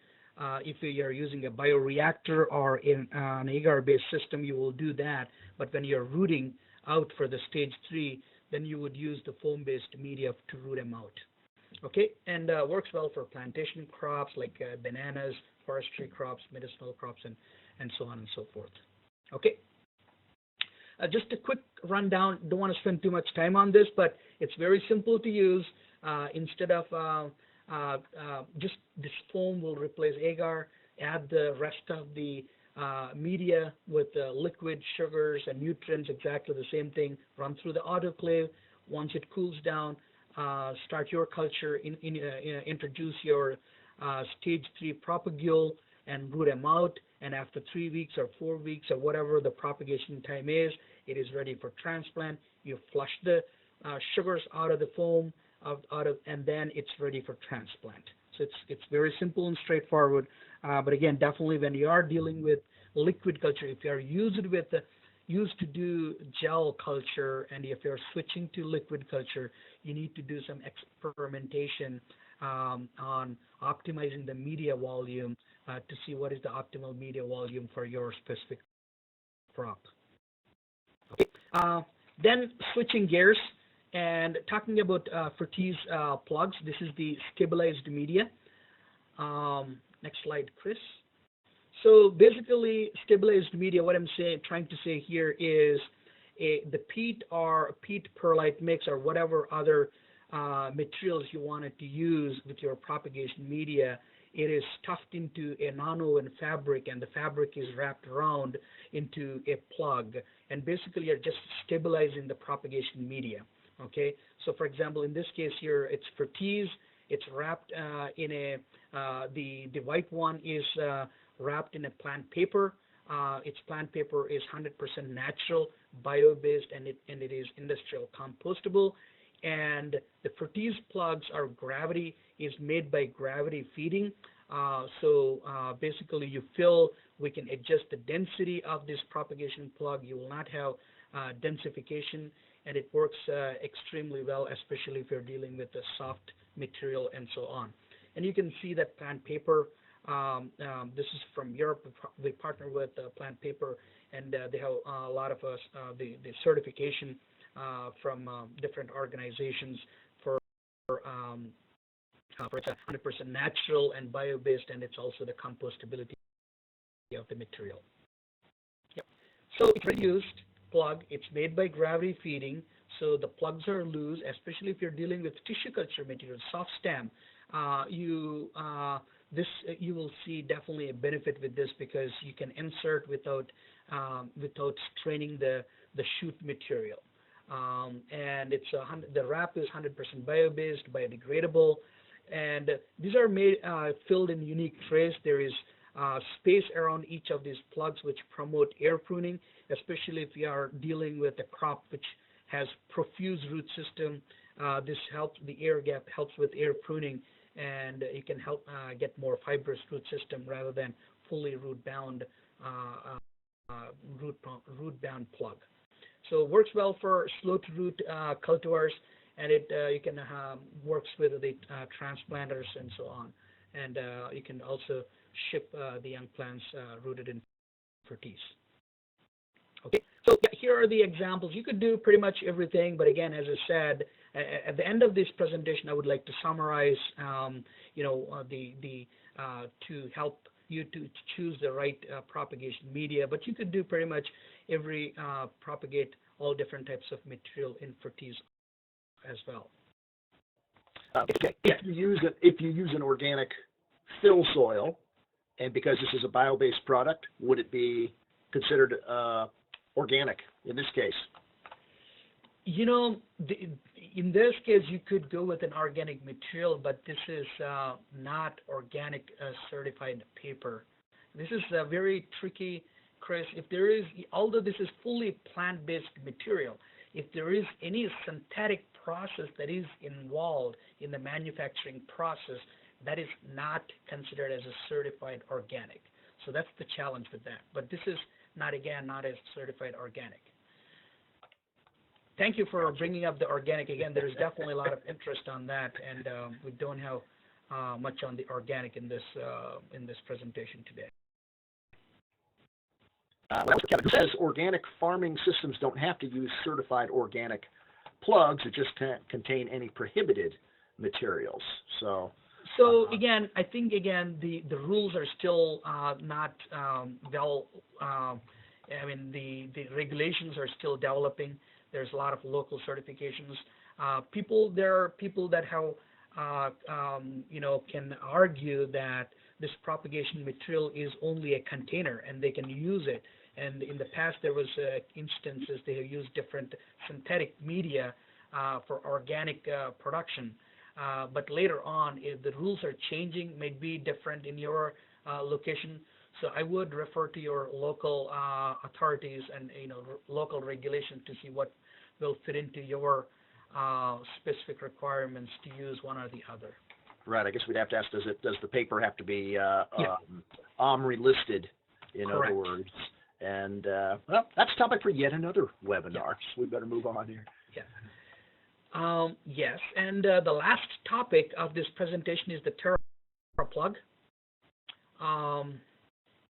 if you're using a bioreactor or in an agar-based system, you will do that. But when you're rooting out for the stage 3, then you would use the foam-based media to root them out. Okay, and works well for plantation crops like bananas, forestry crops, medicinal crops, and so on and so forth. Okay, just a quick rundown. Don't want to spend too much time on this, but it's very simple to use. Instead of just this foam will replace agar, add the rest of the media with liquid sugars and nutrients, exactly the same thing. Run through the autoclave. Once it cools down, start your culture, introduce your stage 3 propagule and root them out. And after 3 weeks or 4 weeks or whatever the propagation time is, it is ready for transplant. You flush the sugars out of the foam, and then it's ready for transplant. So it's very simple and straightforward. But again, definitely when you are dealing with liquid culture, if you are used to do gel culture, and if you're switching to liquid culture, you need to do some experimentation on optimizing the media volume to see what is the optimal media volume for your specific crop. Okay. Then switching gears and talking about Fertiss plugs. This is the stabilized media. Next slide, Chris. So basically, stabilized media, what I'm trying to say here is the peat or peat perlite mix or whatever other materials you wanted to use with your propagation media. It is stuffed into a non-woven fabric, and the fabric is wrapped around into a plug. And basically, you're just stabilizing the propagation media. Okay. So, for example, in this case here, it's Fertiss. It's wrapped in the white one is wrapped in a plant paper. its plant paper is 100% natural, bio-based, and it is industrial compostable. And the Fertiss plugs are is made by gravity feeding. Basically we can adjust the density of this propagation plug. You will not have densification, and it works extremely well, especially if you're dealing with a soft material and so on. And you can see that plant paper, this is from Europe. We partner with Plant Paper, and they have a lot of the certification from different organizations for it's 100% natural and bio-based, and it's also the compostability of the material. Yep. So it's reduced plug. It's made by gravity feeding, so the plugs are loose, especially if you're dealing with tissue culture material, soft stem. You will see definitely a benefit with this, because you can insert without straining the shoot material. And it's the wrap is 100% bio-based, biodegradable, and these are made filled in unique trays. There is space around each of these plugs which promote air pruning, especially if you are dealing with a crop which has profuse root system. This helps, the air gap helps with air pruning, and it can help get more fibrous root system rather than fully root-bound plug. So it works well for slow-to-root cultivars, and it you can works with the transplanters and so on. And you can also ship the young plants rooted in Fertiss. Okay, so yeah, here are the examples. You could do pretty much everything, but again, as I said, at the end of this presentation, I would like to summarize, to help you to choose the right propagation media. But you could do pretty much every propagate all different types of material in Fertiss as well. If you use an organic fill soil, and because this is a bio-based product, would it be considered organic in this case? In this case, you could go with an organic material, but this is not organic certified paper. This is very tricky, Chris. If there is, although this is fully plant-based material, if there is any synthetic process that is involved in the manufacturing process, that is not considered as a certified organic. So that's the challenge with that. But this is not as certified organic. Thank you for bringing up the organic again. There is definitely a lot of interest on that, and we don't have much on the organic in this presentation today. It says organic farming systems don't have to use certified organic plugs. It just can't contain any prohibited materials. So again, I think the rules are still not well. The regulations are still developing. There's a lot of local certifications. There are people that have can argue that this propagation material is only a container and they can use it. And in the past, there was instances they have used different synthetic media for organic production. But later on, if the rules are changing, may be different in your location. So I would refer to your local authorities and local regulations to see what will fit into your specific requirements to use one or the other. Right. I guess we'd have to ask: does the paper have to be OMRI listed? In Correct. other words. And well, that's a topic for yet another webinar. Yeah. So we better move on here. Yeah. Yes, and the last topic of this presentation is the Terra Plug.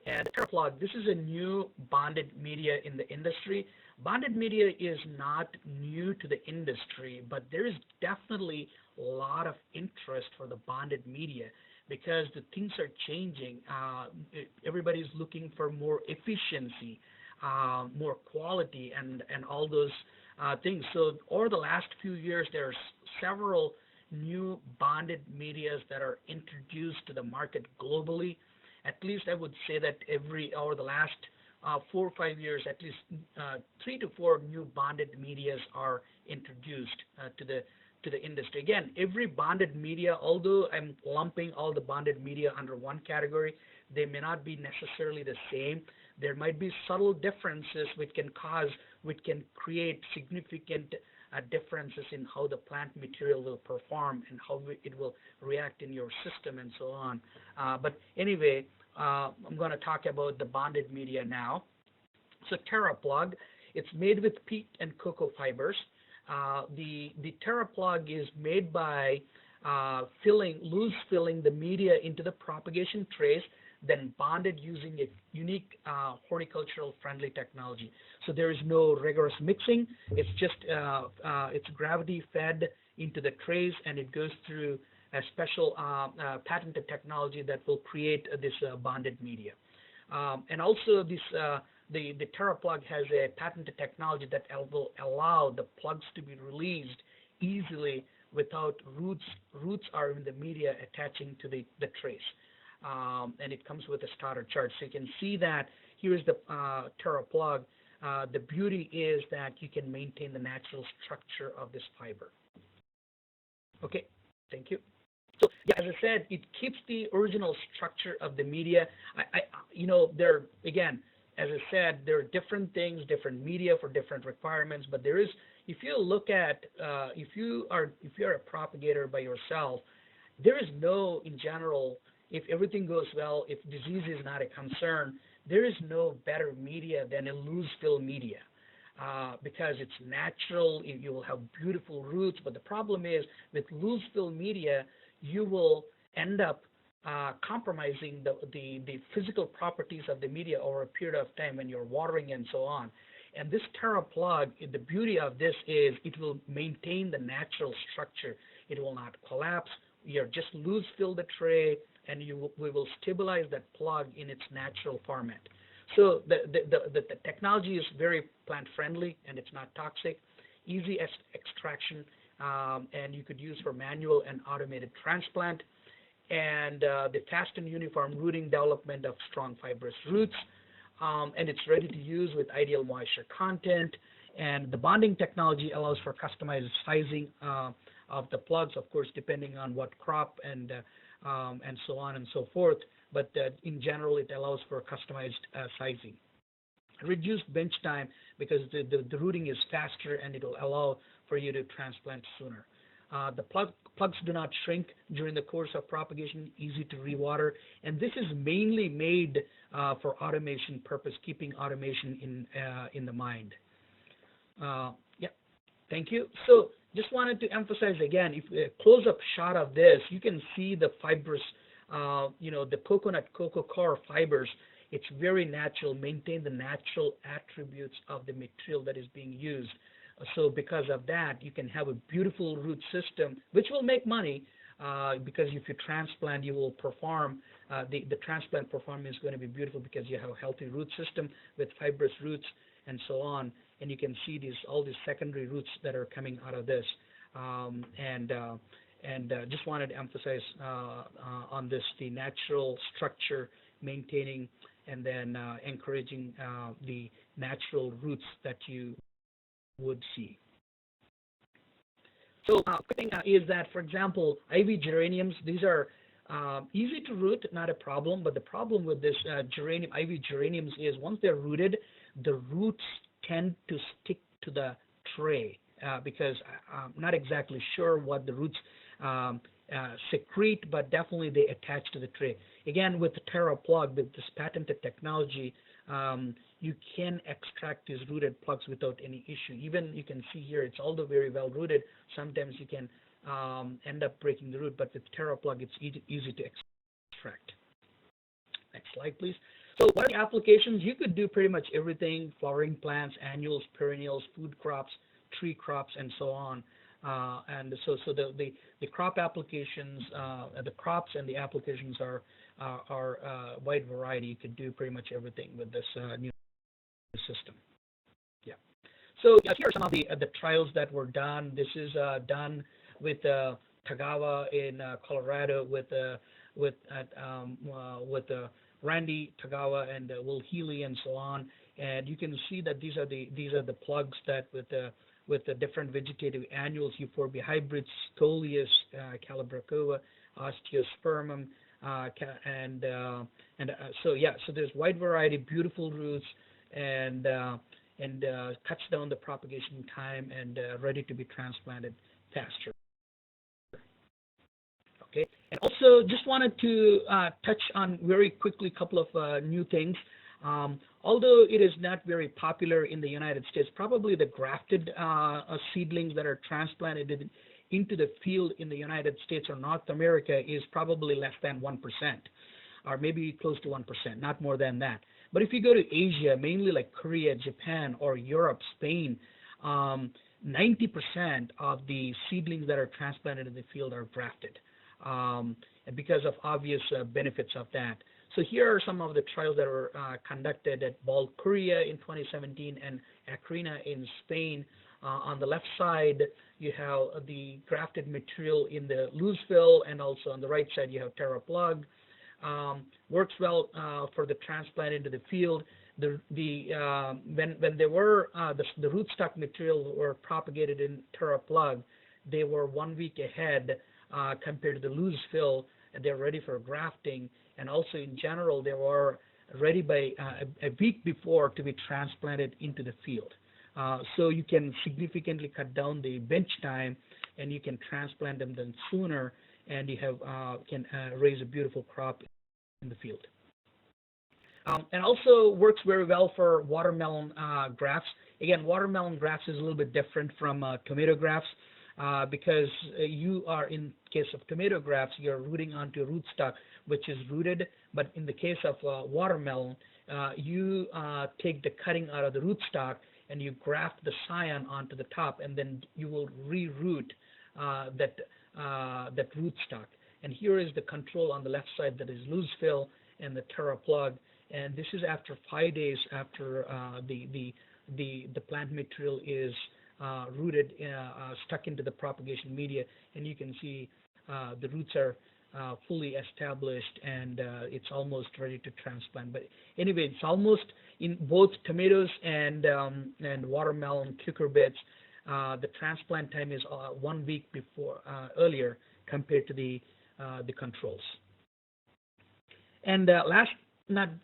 And the Terra Plug, this is a new bonded media in the industry. Bonded media is not new to the industry, but there is definitely a lot of interest for the bonded media because the things are changing. Everybody's looking for more efficiency, more quality, and all those things. So over the last few years, there's several new bonded medias that are introduced to the market globally. At least I would say that over the last 4 or 5 years, at least 3 to 4 new bonded medias are introduced to to the industry. Again, every bonded media, although I'm lumping all the bonded media under one category, they may not be necessarily the same. There might be subtle differences which can create significant differences in how the plant material will perform and how it will react in your system and so on. But anyway, I'm going to talk about the bonded media now. So Terra Plug, it's made with peat and cocoa fibers. The Terra Plug is made by loose filling the media into the propagation trays, then bonded using a unique horticultural friendly technology. So there is no rigorous mixing. It's just it's gravity fed into the trays, and it goes through a special patented technology that will create this bonded media. And also this the Terra Plug has a patented technology that will allow the plugs to be released easily without roots are in the media attaching to the trays. And it comes with a starter chart. So you can see that here's the Terra Plug. The beauty is that you can maintain the natural structure of this fiber. Okay, thank you. So yeah, as I said, it keeps the original structure of the media. There again, as I said, there are different things, different media for different requirements. But there is, if you look at, if you're a propagator by yourself, there is no, in general, if everything goes well, if disease is not a concern, there is no better media than a loose fill media. Because it's natural, you will have beautiful roots. But the problem is with loose fill media, you will end up compromising the physical properties of the media over a period of time when you're watering and so on. And this Terra Plug, the beauty of this is it will maintain the natural structure. It will not collapse. You just loose fill the tray, and we will stabilize that plug in its natural format. So the technology is very plant friendly, and it's not toxic, easy extraction, and you could use for manual and automated transplant, and the fast and uniform rooting development of strong fibrous roots, and it's ready to use with ideal moisture content. And the bonding technology allows for customized sizing of the plugs, of course, depending on what crop and so on and so forth. But in general, it allows for customized sizing. Reduced bench time because the rooting is faster, and it will allow for you to transplant sooner. The plugs do not shrink during the course of propagation, easy to rewater, and this is mainly made for automation purpose, keeping automation in the mind. Yeah, thank you. So just wanted to emphasize again, if a close-up shot of this, you can see the fibrous, the coconut cocoa coir fibers. It's very natural, maintain the natural attributes of the material that is being used. So because of that, you can have a beautiful root system, which will make money because if you transplant, you will perform, the transplant performance is going to be beautiful because you have a healthy root system with fibrous roots and so on. And you can see all these secondary roots that are coming out of this. Just wanted to emphasize on this, the natural structure, maintaining and then encouraging the natural roots that you would see. So quick thing is that, for example, ivy geraniums, these are easy to root, not a problem. But the problem with this ivy geraniums is once they're rooted, the roots tend to stick to the tray because I'm not exactly sure what the roots secrete, but definitely they attach to the tray. Again, with the Terra Plug, with this patented technology, you can extract these rooted plugs without any issue. Even you can see here, it's although very well rooted, sometimes you can end up breaking the root, but with Terra Plug, it's easy to extract. Next slide, please. So what are the applications? You could do pretty much everything: flowering plants, annuals, perennials, food crops, tree crops, and so on. And so the crop applications, the crops and the applications are wide variety. You could do pretty much everything with this new system. Yeah. So here are some of the trials that were done. This is done with Tagawa in Colorado with Randy Tagawa and Will Healy and so on. And you can see that these are the plugs that with the different vegetative annuals, euphorbia hybrids, Coleus, Calabracova, Osteospermum, so there's wide variety, beautiful roots, and cuts down the propagation time and ready to be transplanted faster. Okay, and also just wanted to touch on very quickly a couple of new things. Although it is not very popular in the United States, probably the grafted seedlings that are transplanted into the field in the United States or North America is probably less than 1%, or maybe close to 1%, not more than that. But if you go to Asia, mainly like Korea, Japan, or Europe, Spain, 90% of the seedlings that are transplanted in the field are grafted because of obvious benefits of that. So here are some of the trials that were conducted at Ball, Korea in 2017 and Acrina in Spain. On the left side, you have the grafted material in the loose fill, and also on the right side, you have Terra Plug. Works well for the transplant into the field. When they were the rootstock material were propagated in Terra Plug, they were 1 week ahead compared to the loose fill, and they're ready for grafting. And also in general, they were ready by a week before to be transplanted into the field. So you can significantly cut down the bench time, and you can transplant them then sooner, and you can raise a beautiful crop in the field. And also works very well for watermelon grafts. Again, watermelon grafts is a little bit different from tomato grafts because you are, in case of tomato grafts, you're rooting onto a rootstock which is rooted, but in the case of watermelon, you take the cutting out of the rootstock and you graft the scion onto the top, and then you will reroot that rootstock. And here is the control on the left side, that is loose fill and the Terra Plug. And this is after 5 days after the plant material is rooted, stuck into the propagation media, and you can see the roots are fully established, and it's almost ready to transplant. But anyway, it's almost in both tomatoes and watermelon cucurbits. The transplant time is 1 week earlier compared to the controls. And last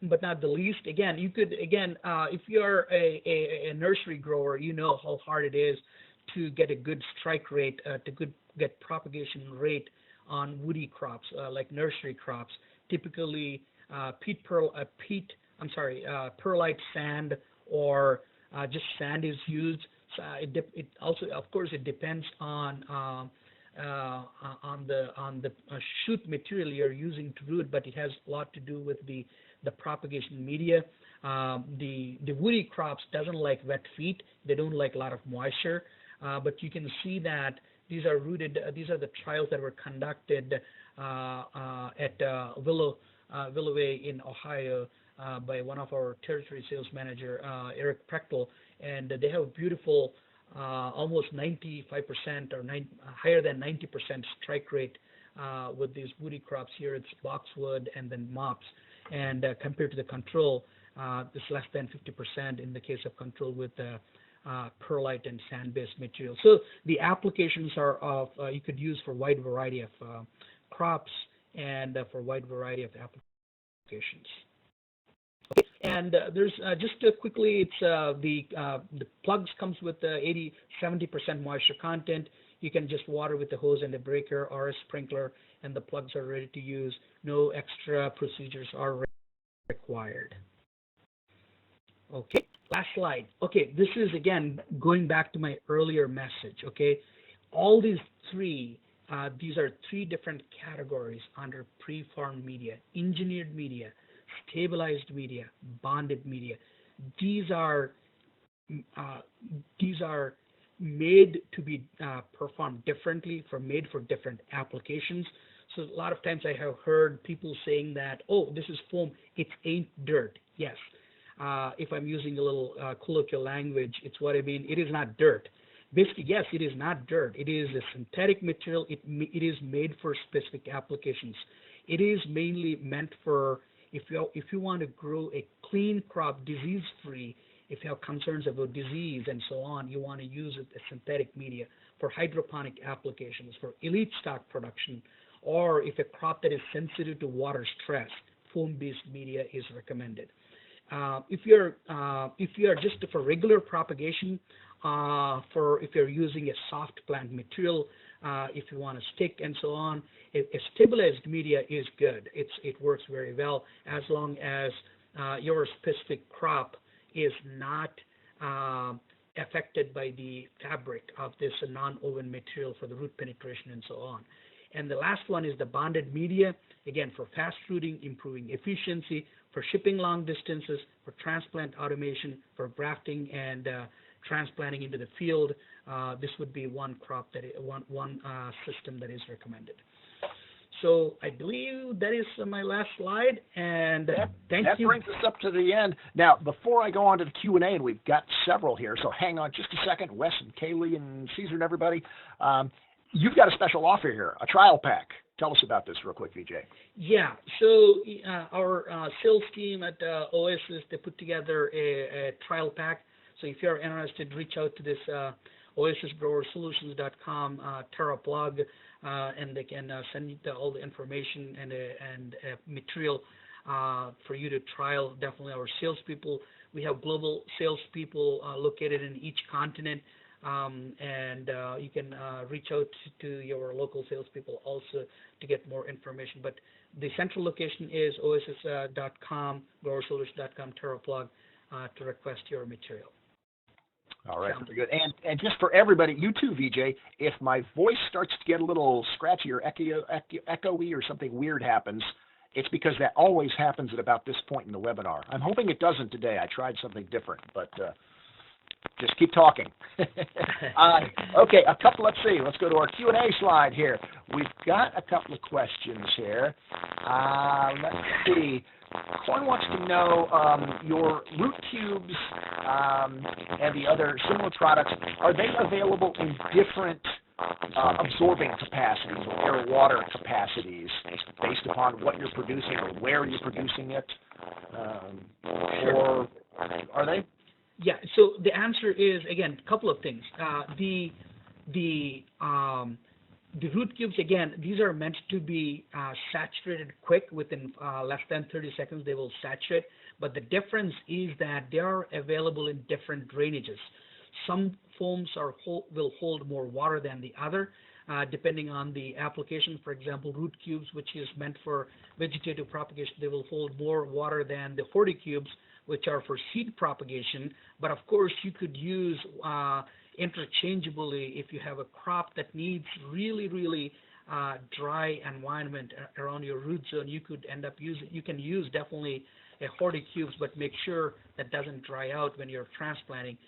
but not the least, again, you could if you're a nursery grower, you know how hard it is to get a good strike rate, get propagation rate on woody crops like nursery crops. Typically, perlite sand or just sand is used. So it also, of course, it depends on the shoot material you're using to root, but it has a lot to do with the propagation media. The woody crops doesn't like wet feet. They don't like a lot of moisture. But you can see that these are rooted. These are the trials that were conducted at Willoway in Ohio by one of our territory sales manager, Eric Prechtel, and they have beautiful, almost 95% or higher than 90% strike rate with these woody crops. Here it's boxwood and then mops, and compared to the control, it's less than 50% in the case of control with perlite and sand-based material. So the applications are of you could use for a wide variety of crops and for a wide variety of applications. Okay. And there's just quickly, it's the plugs comes with 70% moisture content. You can just water with the hose and a breaker or a sprinkler, and the plugs are ready to use. No extra procedures are required. Okay, last slide. Okay, this is again going back to my earlier message. Okay, all these are three different categories under preformed media: engineered media, stabilized media, bonded media. These are made to be performed differently, made for different applications. So a lot of times I have heard people saying that, oh, this is foam, it ain't dirt. Yes, if I'm using a little colloquial language, it's what I mean. It is not dirt. Basically, yes, it is not dirt. It is a synthetic material. It is made for specific applications. It is mainly meant for if you want to grow a clean crop, disease-free, if you have concerns about disease and so on, you want to use a synthetic media for hydroponic applications, for elite stock production, or if a crop that is sensitive to water stress, foam-based media is recommended. If you're just for regular propagation, if you're using a soft plant material, if you want to stick and so on, a stabilized media is good. It works very well as long as your specific crop is not affected by the fabric of this non-woven material for the root penetration and so on. And the last one is the bonded media, again, for fast rooting, improving efficiency, for shipping long distances, for transplant automation, for grafting and transplanting into the field. This would be one crop one system that is recommended. So I believe that is my last slide, and thank you. That brings us up to the end. Now, before I go on to the Q&A, and we've got several here, so hang on just a second. Wes and Kaylee and Caesar and everybody, you've got a special offer here, a trial pack. Tell us about this real quick, Vijay. Yeah, so our sales team at Oasis, they put together a trial pack. So if you're interested, reach out to this oasisgrowersolutions.com Terra Plug, and they can send you all the information and material for you to trial. Definitely our salespeople. We have global salespeople located in each continent, and you can reach out to your local salespeople also to get more information. But the central location is oasis.com, growersolutions.com, Terra Plug, to request your material. All right, very good. And just for everybody, you too, Vijay, if my voice starts to get a little scratchy or echoey or something weird happens, it's because that always happens at about this point in the webinar. I'm hoping it doesn't today. I tried something different, but just keep talking. Okay, let's see. Let's go to our Q&A slide here. We've got a couple of questions here. Let's see. Corn wants to know your Rootcubes and the other similar products, are they available in different absorbing capacities or air water capacities based upon what you're producing or where you're producing it? Or are they? Yeah, so the answer is, again, a couple of things. The Rootcubes, again, these are meant to be saturated quick. Within less than 30 seconds, they will saturate. But the difference is that they are available in different drainages. Some foams will hold more water than the other, depending on the application. For example, Rootcubes, which is meant for vegetative propagation, they will hold more water than the Ferticubes, which are for seed propagation. But of course, you could use interchangeably if you have a crop that needs really dry environment around your root zone. You could end up you can use definitely a Ferticubes, but make sure that doesn't dry out when you're transplanting.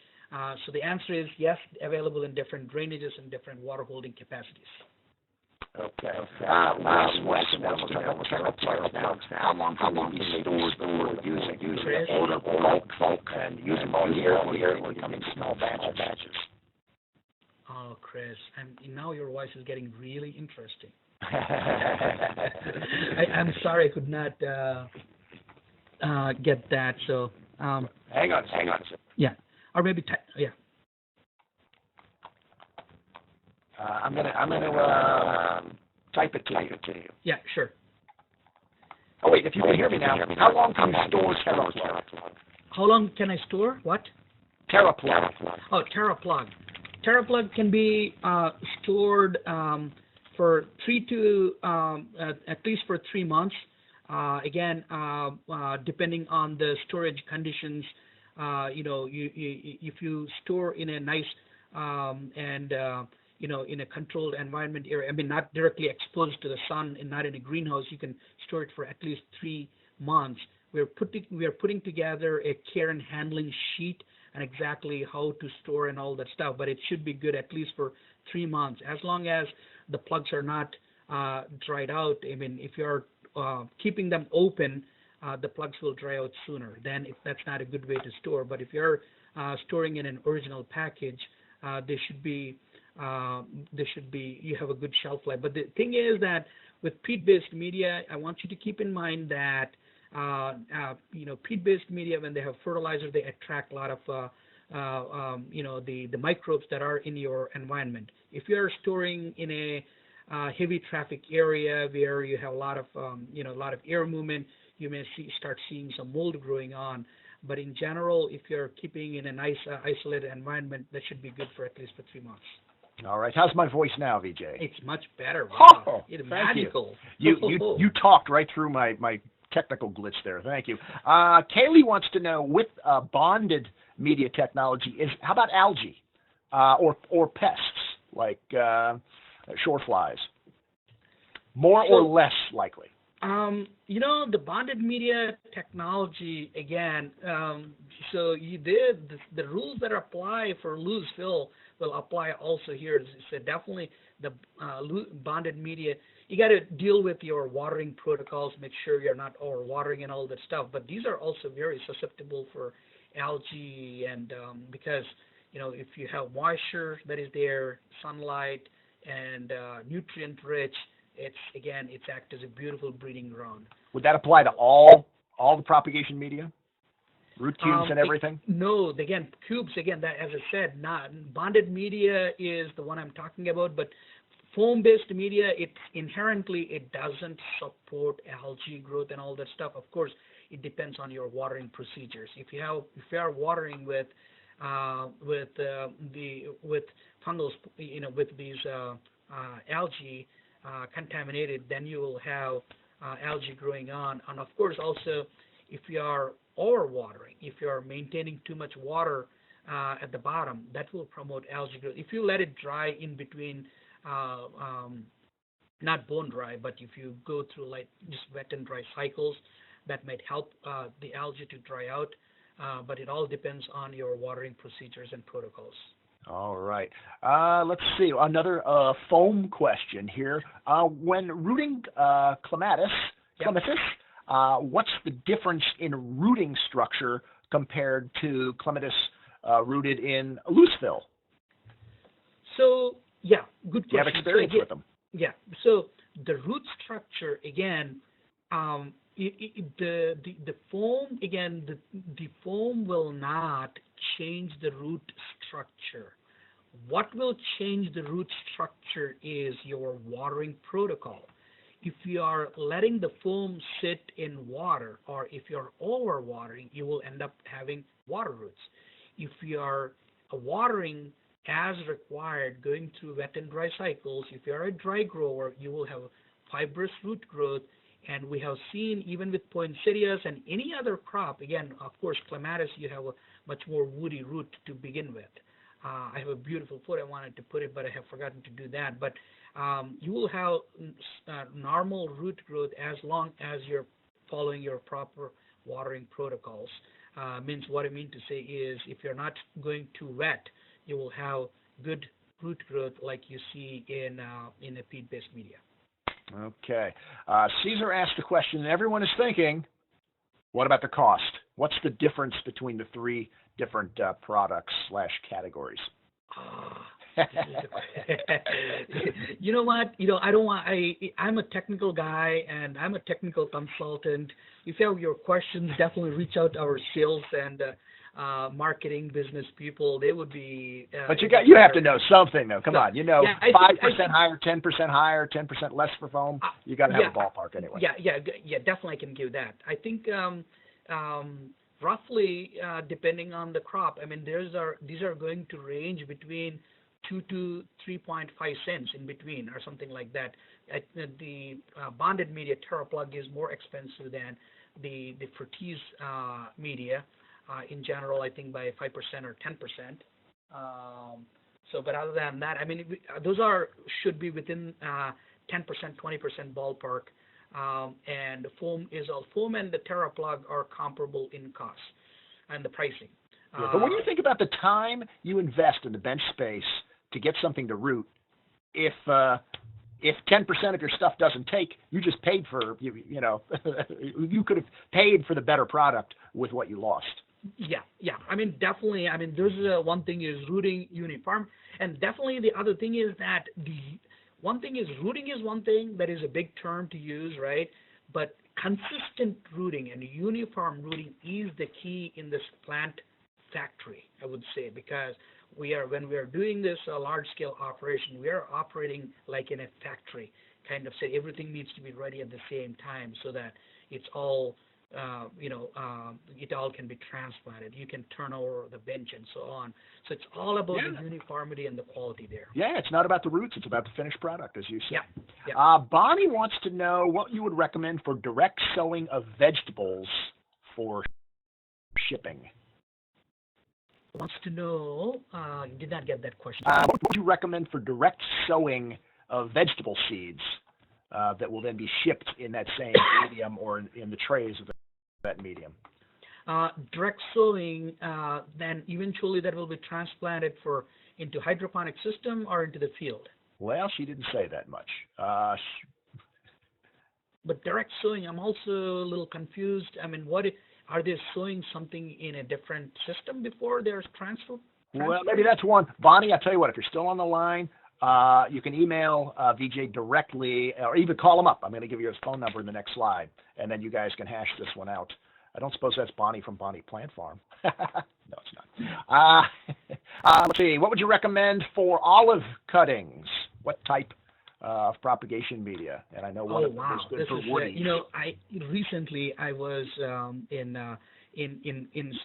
So the answer is yes, available in different drainages and different water holding capacities. Okay. Last question. How long can they be stored using order bulk and using all year or come in small batches? Oh, Chris, now your voice is getting really interesting. I'm sorry I could not get that. So hang on. Yeah, or maybe yeah. I'm gonna type it to you. Yeah, sure. Oh wait, if you can hear me now, how long can you store Terra Plug? How long can I store what? Terra Plug. Oh, Terra Plug. Terra Plug can be stored for at least for 3 months. Again, depending on the storage conditions, if you store in a nice and in a controlled environment area, I mean, not directly exposed to the sun and not in a greenhouse, you can store it for at least 3 months. We are putting together a care and handling sheet and exactly how to store and all that stuff, but it should be good at least for 3 months, as long as the plugs are not dried out. I mean, if you're keeping them open, the plugs will dry out sooner. Then that's not a good way to store. But if you're storing in an original package, you have a good shelf life. But the thing is that with peat-based media, I want you to keep in mind that peat-based media, when they have fertilizer, they attract a lot of the microbes that are in your environment. If you are storing in a heavy traffic area where you have a lot of air movement, you may start seeing some mold growing on. But in general, if you're keeping in a nice isolated environment, that should be good for at least for 3 months. All right. How's my voice now, Vijay? It's much better. Wow. Oh, it's thank magical. You talked right through my technical glitch there. Thank you. Kaylee wants to know, with bonded media technology, how about algae or pests like shore flies? More or less likely? The bonded media technology, again, the rules that apply for loose fill will apply also here. So definitely the bonded media, you got to deal with your watering protocols, make sure you're not overwatering and all that stuff. But these are also very susceptible for algae, and because, if you have moisture that is there, sunlight, and nutrient rich, it's act as a beautiful breeding ground. Would that apply to all the propagation media, root cubes and everything? No, again, cubes, that, as I said, not bonded media is the one I'm talking about, but foam-based media, it doesn't support algae growth and all that stuff. Of course, it depends on your watering procedures. If you are watering with fungals, with these algae contaminated, then you will have algae growing on. And of course, also, if you are overwatering, if you are maintaining too much water at the bottom, that will promote algae growth. If you let it dry in between, not bone dry, but if you go through like just wet and dry cycles, that might help the algae to dry out. But it all depends on your watering procedures and protocols. All right. Let's see. Another foam question here. When rooting clematis, what's the difference in rooting structure compared to clematis rooted in loose fill? So, good question. You have experience with them. Yeah. So the root structure, again, the foam, again, the foam will not change the root structure. What will change the root structure is your watering protocol. If you are letting the foam sit in water, or if you're overwatering, you will end up having water roots. If you are watering as required, going through wet and dry cycles, if you're a dry grower, you will have fibrous root growth. And we have seen, even with poinsettias and any other crop, again, of course, clematis, you have a much more woody root to begin with. I have a beautiful photo. I wanted to put it, but I have forgotten to do that. But you will have normal root growth as long as you're following your proper watering protocols. Means what I mean to say is, if you're not going too wet, you will have good root growth like you see in a peat-based media. Okay. Caesar asked a question, and everyone is thinking, what about the cost? What's the difference between the three different products / categories? You know what? I'm a technical guy, and I'm a technical consultant. If you have your questions, definitely reach out to our sales and marketing business people. They would be. But you have to know something, though. Come on, 5% higher, 10% higher, 10% less for foam. You got to have a ballpark anyway. Yeah. Definitely, I can give that. I think roughly, depending on the crop, I mean, these are going to range between 2 to 3.5 cents in between, or something like that. The bonded media Terra Plug is more expensive than the Fertiss media. In general, I think by 5% or 10%. But other than that, I mean, those should be within 10%, 20% ballpark. And foam and the Terra Plug are comparable in cost and the pricing. But when you think about the time you invest in the bench space to get something to root, if 10% of your stuff doesn't take, you just paid for you could have paid for the better product with what you lost. Yeah. I mean, definitely. I mean, there's one thing is rooting uniform, and definitely the other thing is that rooting is one thing that is a big term to use, right? But consistent rooting and uniform rooting is the key in this plant factory, I would say, because when we are doing this large scale operation, we are operating like in a factory, kind of say everything needs to be ready at the same time so that it's all it all can be transplanted. You can turn over the bench and so on. So it's all about the uniformity and the quality there. Yeah, it's not about the roots. It's about the finished product, as you said. Yeah. Bonnie wants to know what you would recommend for direct sowing of vegetables for shipping. Wants to know, did not get that question. What would you recommend for direct sowing of vegetable seeds that will then be shipped in that same medium or in the trays of that medium? Direct sowing, then eventually that will be transplanted into hydroponic system or into the field. Well, she didn't say that much. But direct sowing, I'm also a little confused. I mean, are they sowing something in a different system before there's transfer? Well, maybe that's one. Bonnie, I'll tell you what, if you're still on the line, you can email Vijay directly or even call him up. I'm going to give you his phone number in the next slide, and then you guys can hash this one out. I don't suppose that's Bonnie from Bonnie Plant Farm. No, it's not. Let's see. What would you recommend for olive cuttings? What type of propagation media? And I know one of them is good for woodies. Recently I was in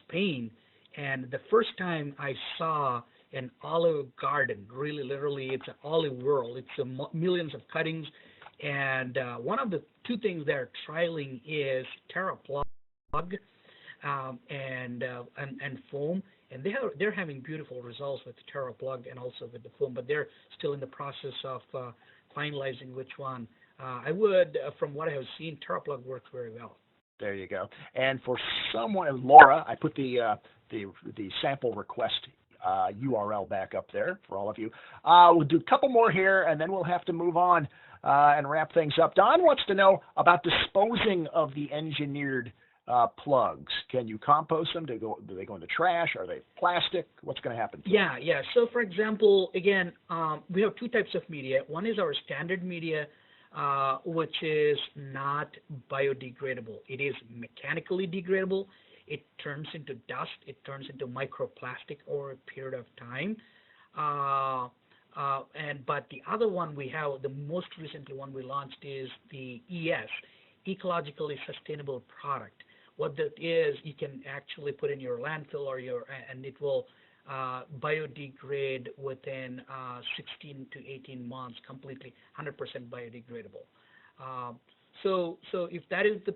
Spain, and the first time I saw an olive garden, really literally, it's an olive world. It's millions of cuttings, and one of the two things they're trialing is Terra Plug and foam, and they're having beautiful results with Terra Plug and also with the foam, but they're still in the process of finalizing which one. I would, from what I have seen, Terra Plug works very well. There you go. And for someone, Laura, I put the sample request URL back up there for all of you. We'll do a couple more here, and then we'll have to move on and wrap things up. Don wants to know about disposing of the engineered plugs. Can you compost them? Do they go in the trash? Are they plastic? What's going to happen? Yeah. So, for example, again, we have two types of media. One is our standard media, which is not biodegradable. It is mechanically degradable. It turns into dust. It turns into microplastic over a period of time. But the other one we have, the most recent one we launched, is the ES, ecologically sustainable product. What that is, you can actually put in your landfill and it will biodegrade within 16 to 18 months, completely 100% biodegradable. So if that is the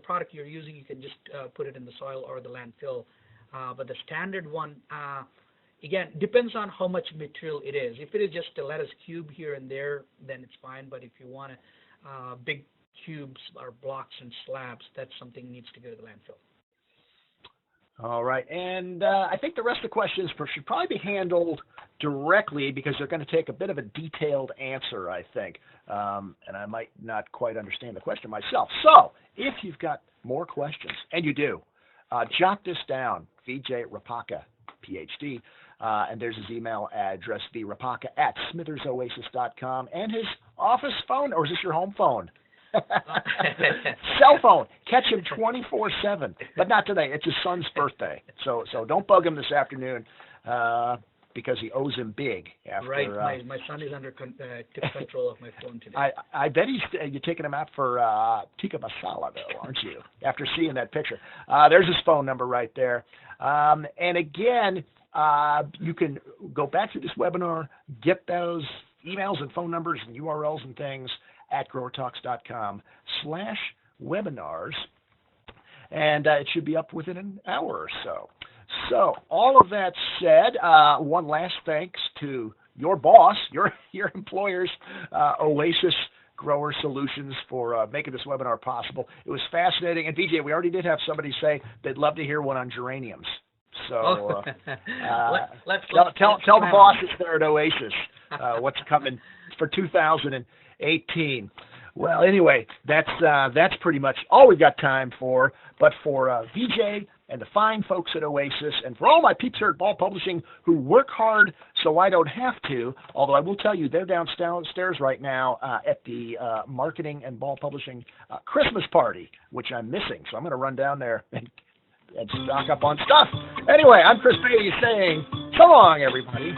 product you're using, you can just put it in the soil or the landfill. But the standard one, again, depends on how much material it is. If it is just a lettuce cube here and there, then it's fine. But if you want big cubes or blocks and slabs, that's something that needs to go to the landfill. All right, and I think the rest of the questions should probably be handled directly because they're going to take a bit of a detailed answer, I think, and I might not quite understand the question myself. So if you've got more questions, and you do, jot this down, Vijay Rapaka, PhD, and there's his email address, vrapaka@smithers-oasis.com, and his office phone, or is this your home phone? Cell phone. Catch him 24/7, but not today. It's his son's birthday, so don't bug him this afternoon because he owes him big. After, right, my son is under control of my phone today. I bet you're taking him out for tikka masala, though, aren't you? After seeing that picture, there's his phone number right there. And again, you can go back to this webinar, get those emails and phone numbers and URLs and things at growertalks.com/webinars, and it should be up within an hour or so. So all of that said, one last thanks to your boss, your employers, Oasis Grower Solutions, for making this webinar possible. It was fascinating. And Vijay, we already did have somebody say they'd love to hear one on geraniums. So tell the bosses there at Oasis what's coming for 2018. Well, anyway, that's pretty much all we've got time for. But for Vijay and the fine folks at Oasis, and for all my peeps here at Ball Publishing who work hard so I don't have to, although I will tell you they're downstairs right now at the Marketing and Ball Publishing Christmas party, which I'm missing. So I'm going to run down there and stock up on stuff. Anyway, I'm Chris Beytes saying so long, everybody.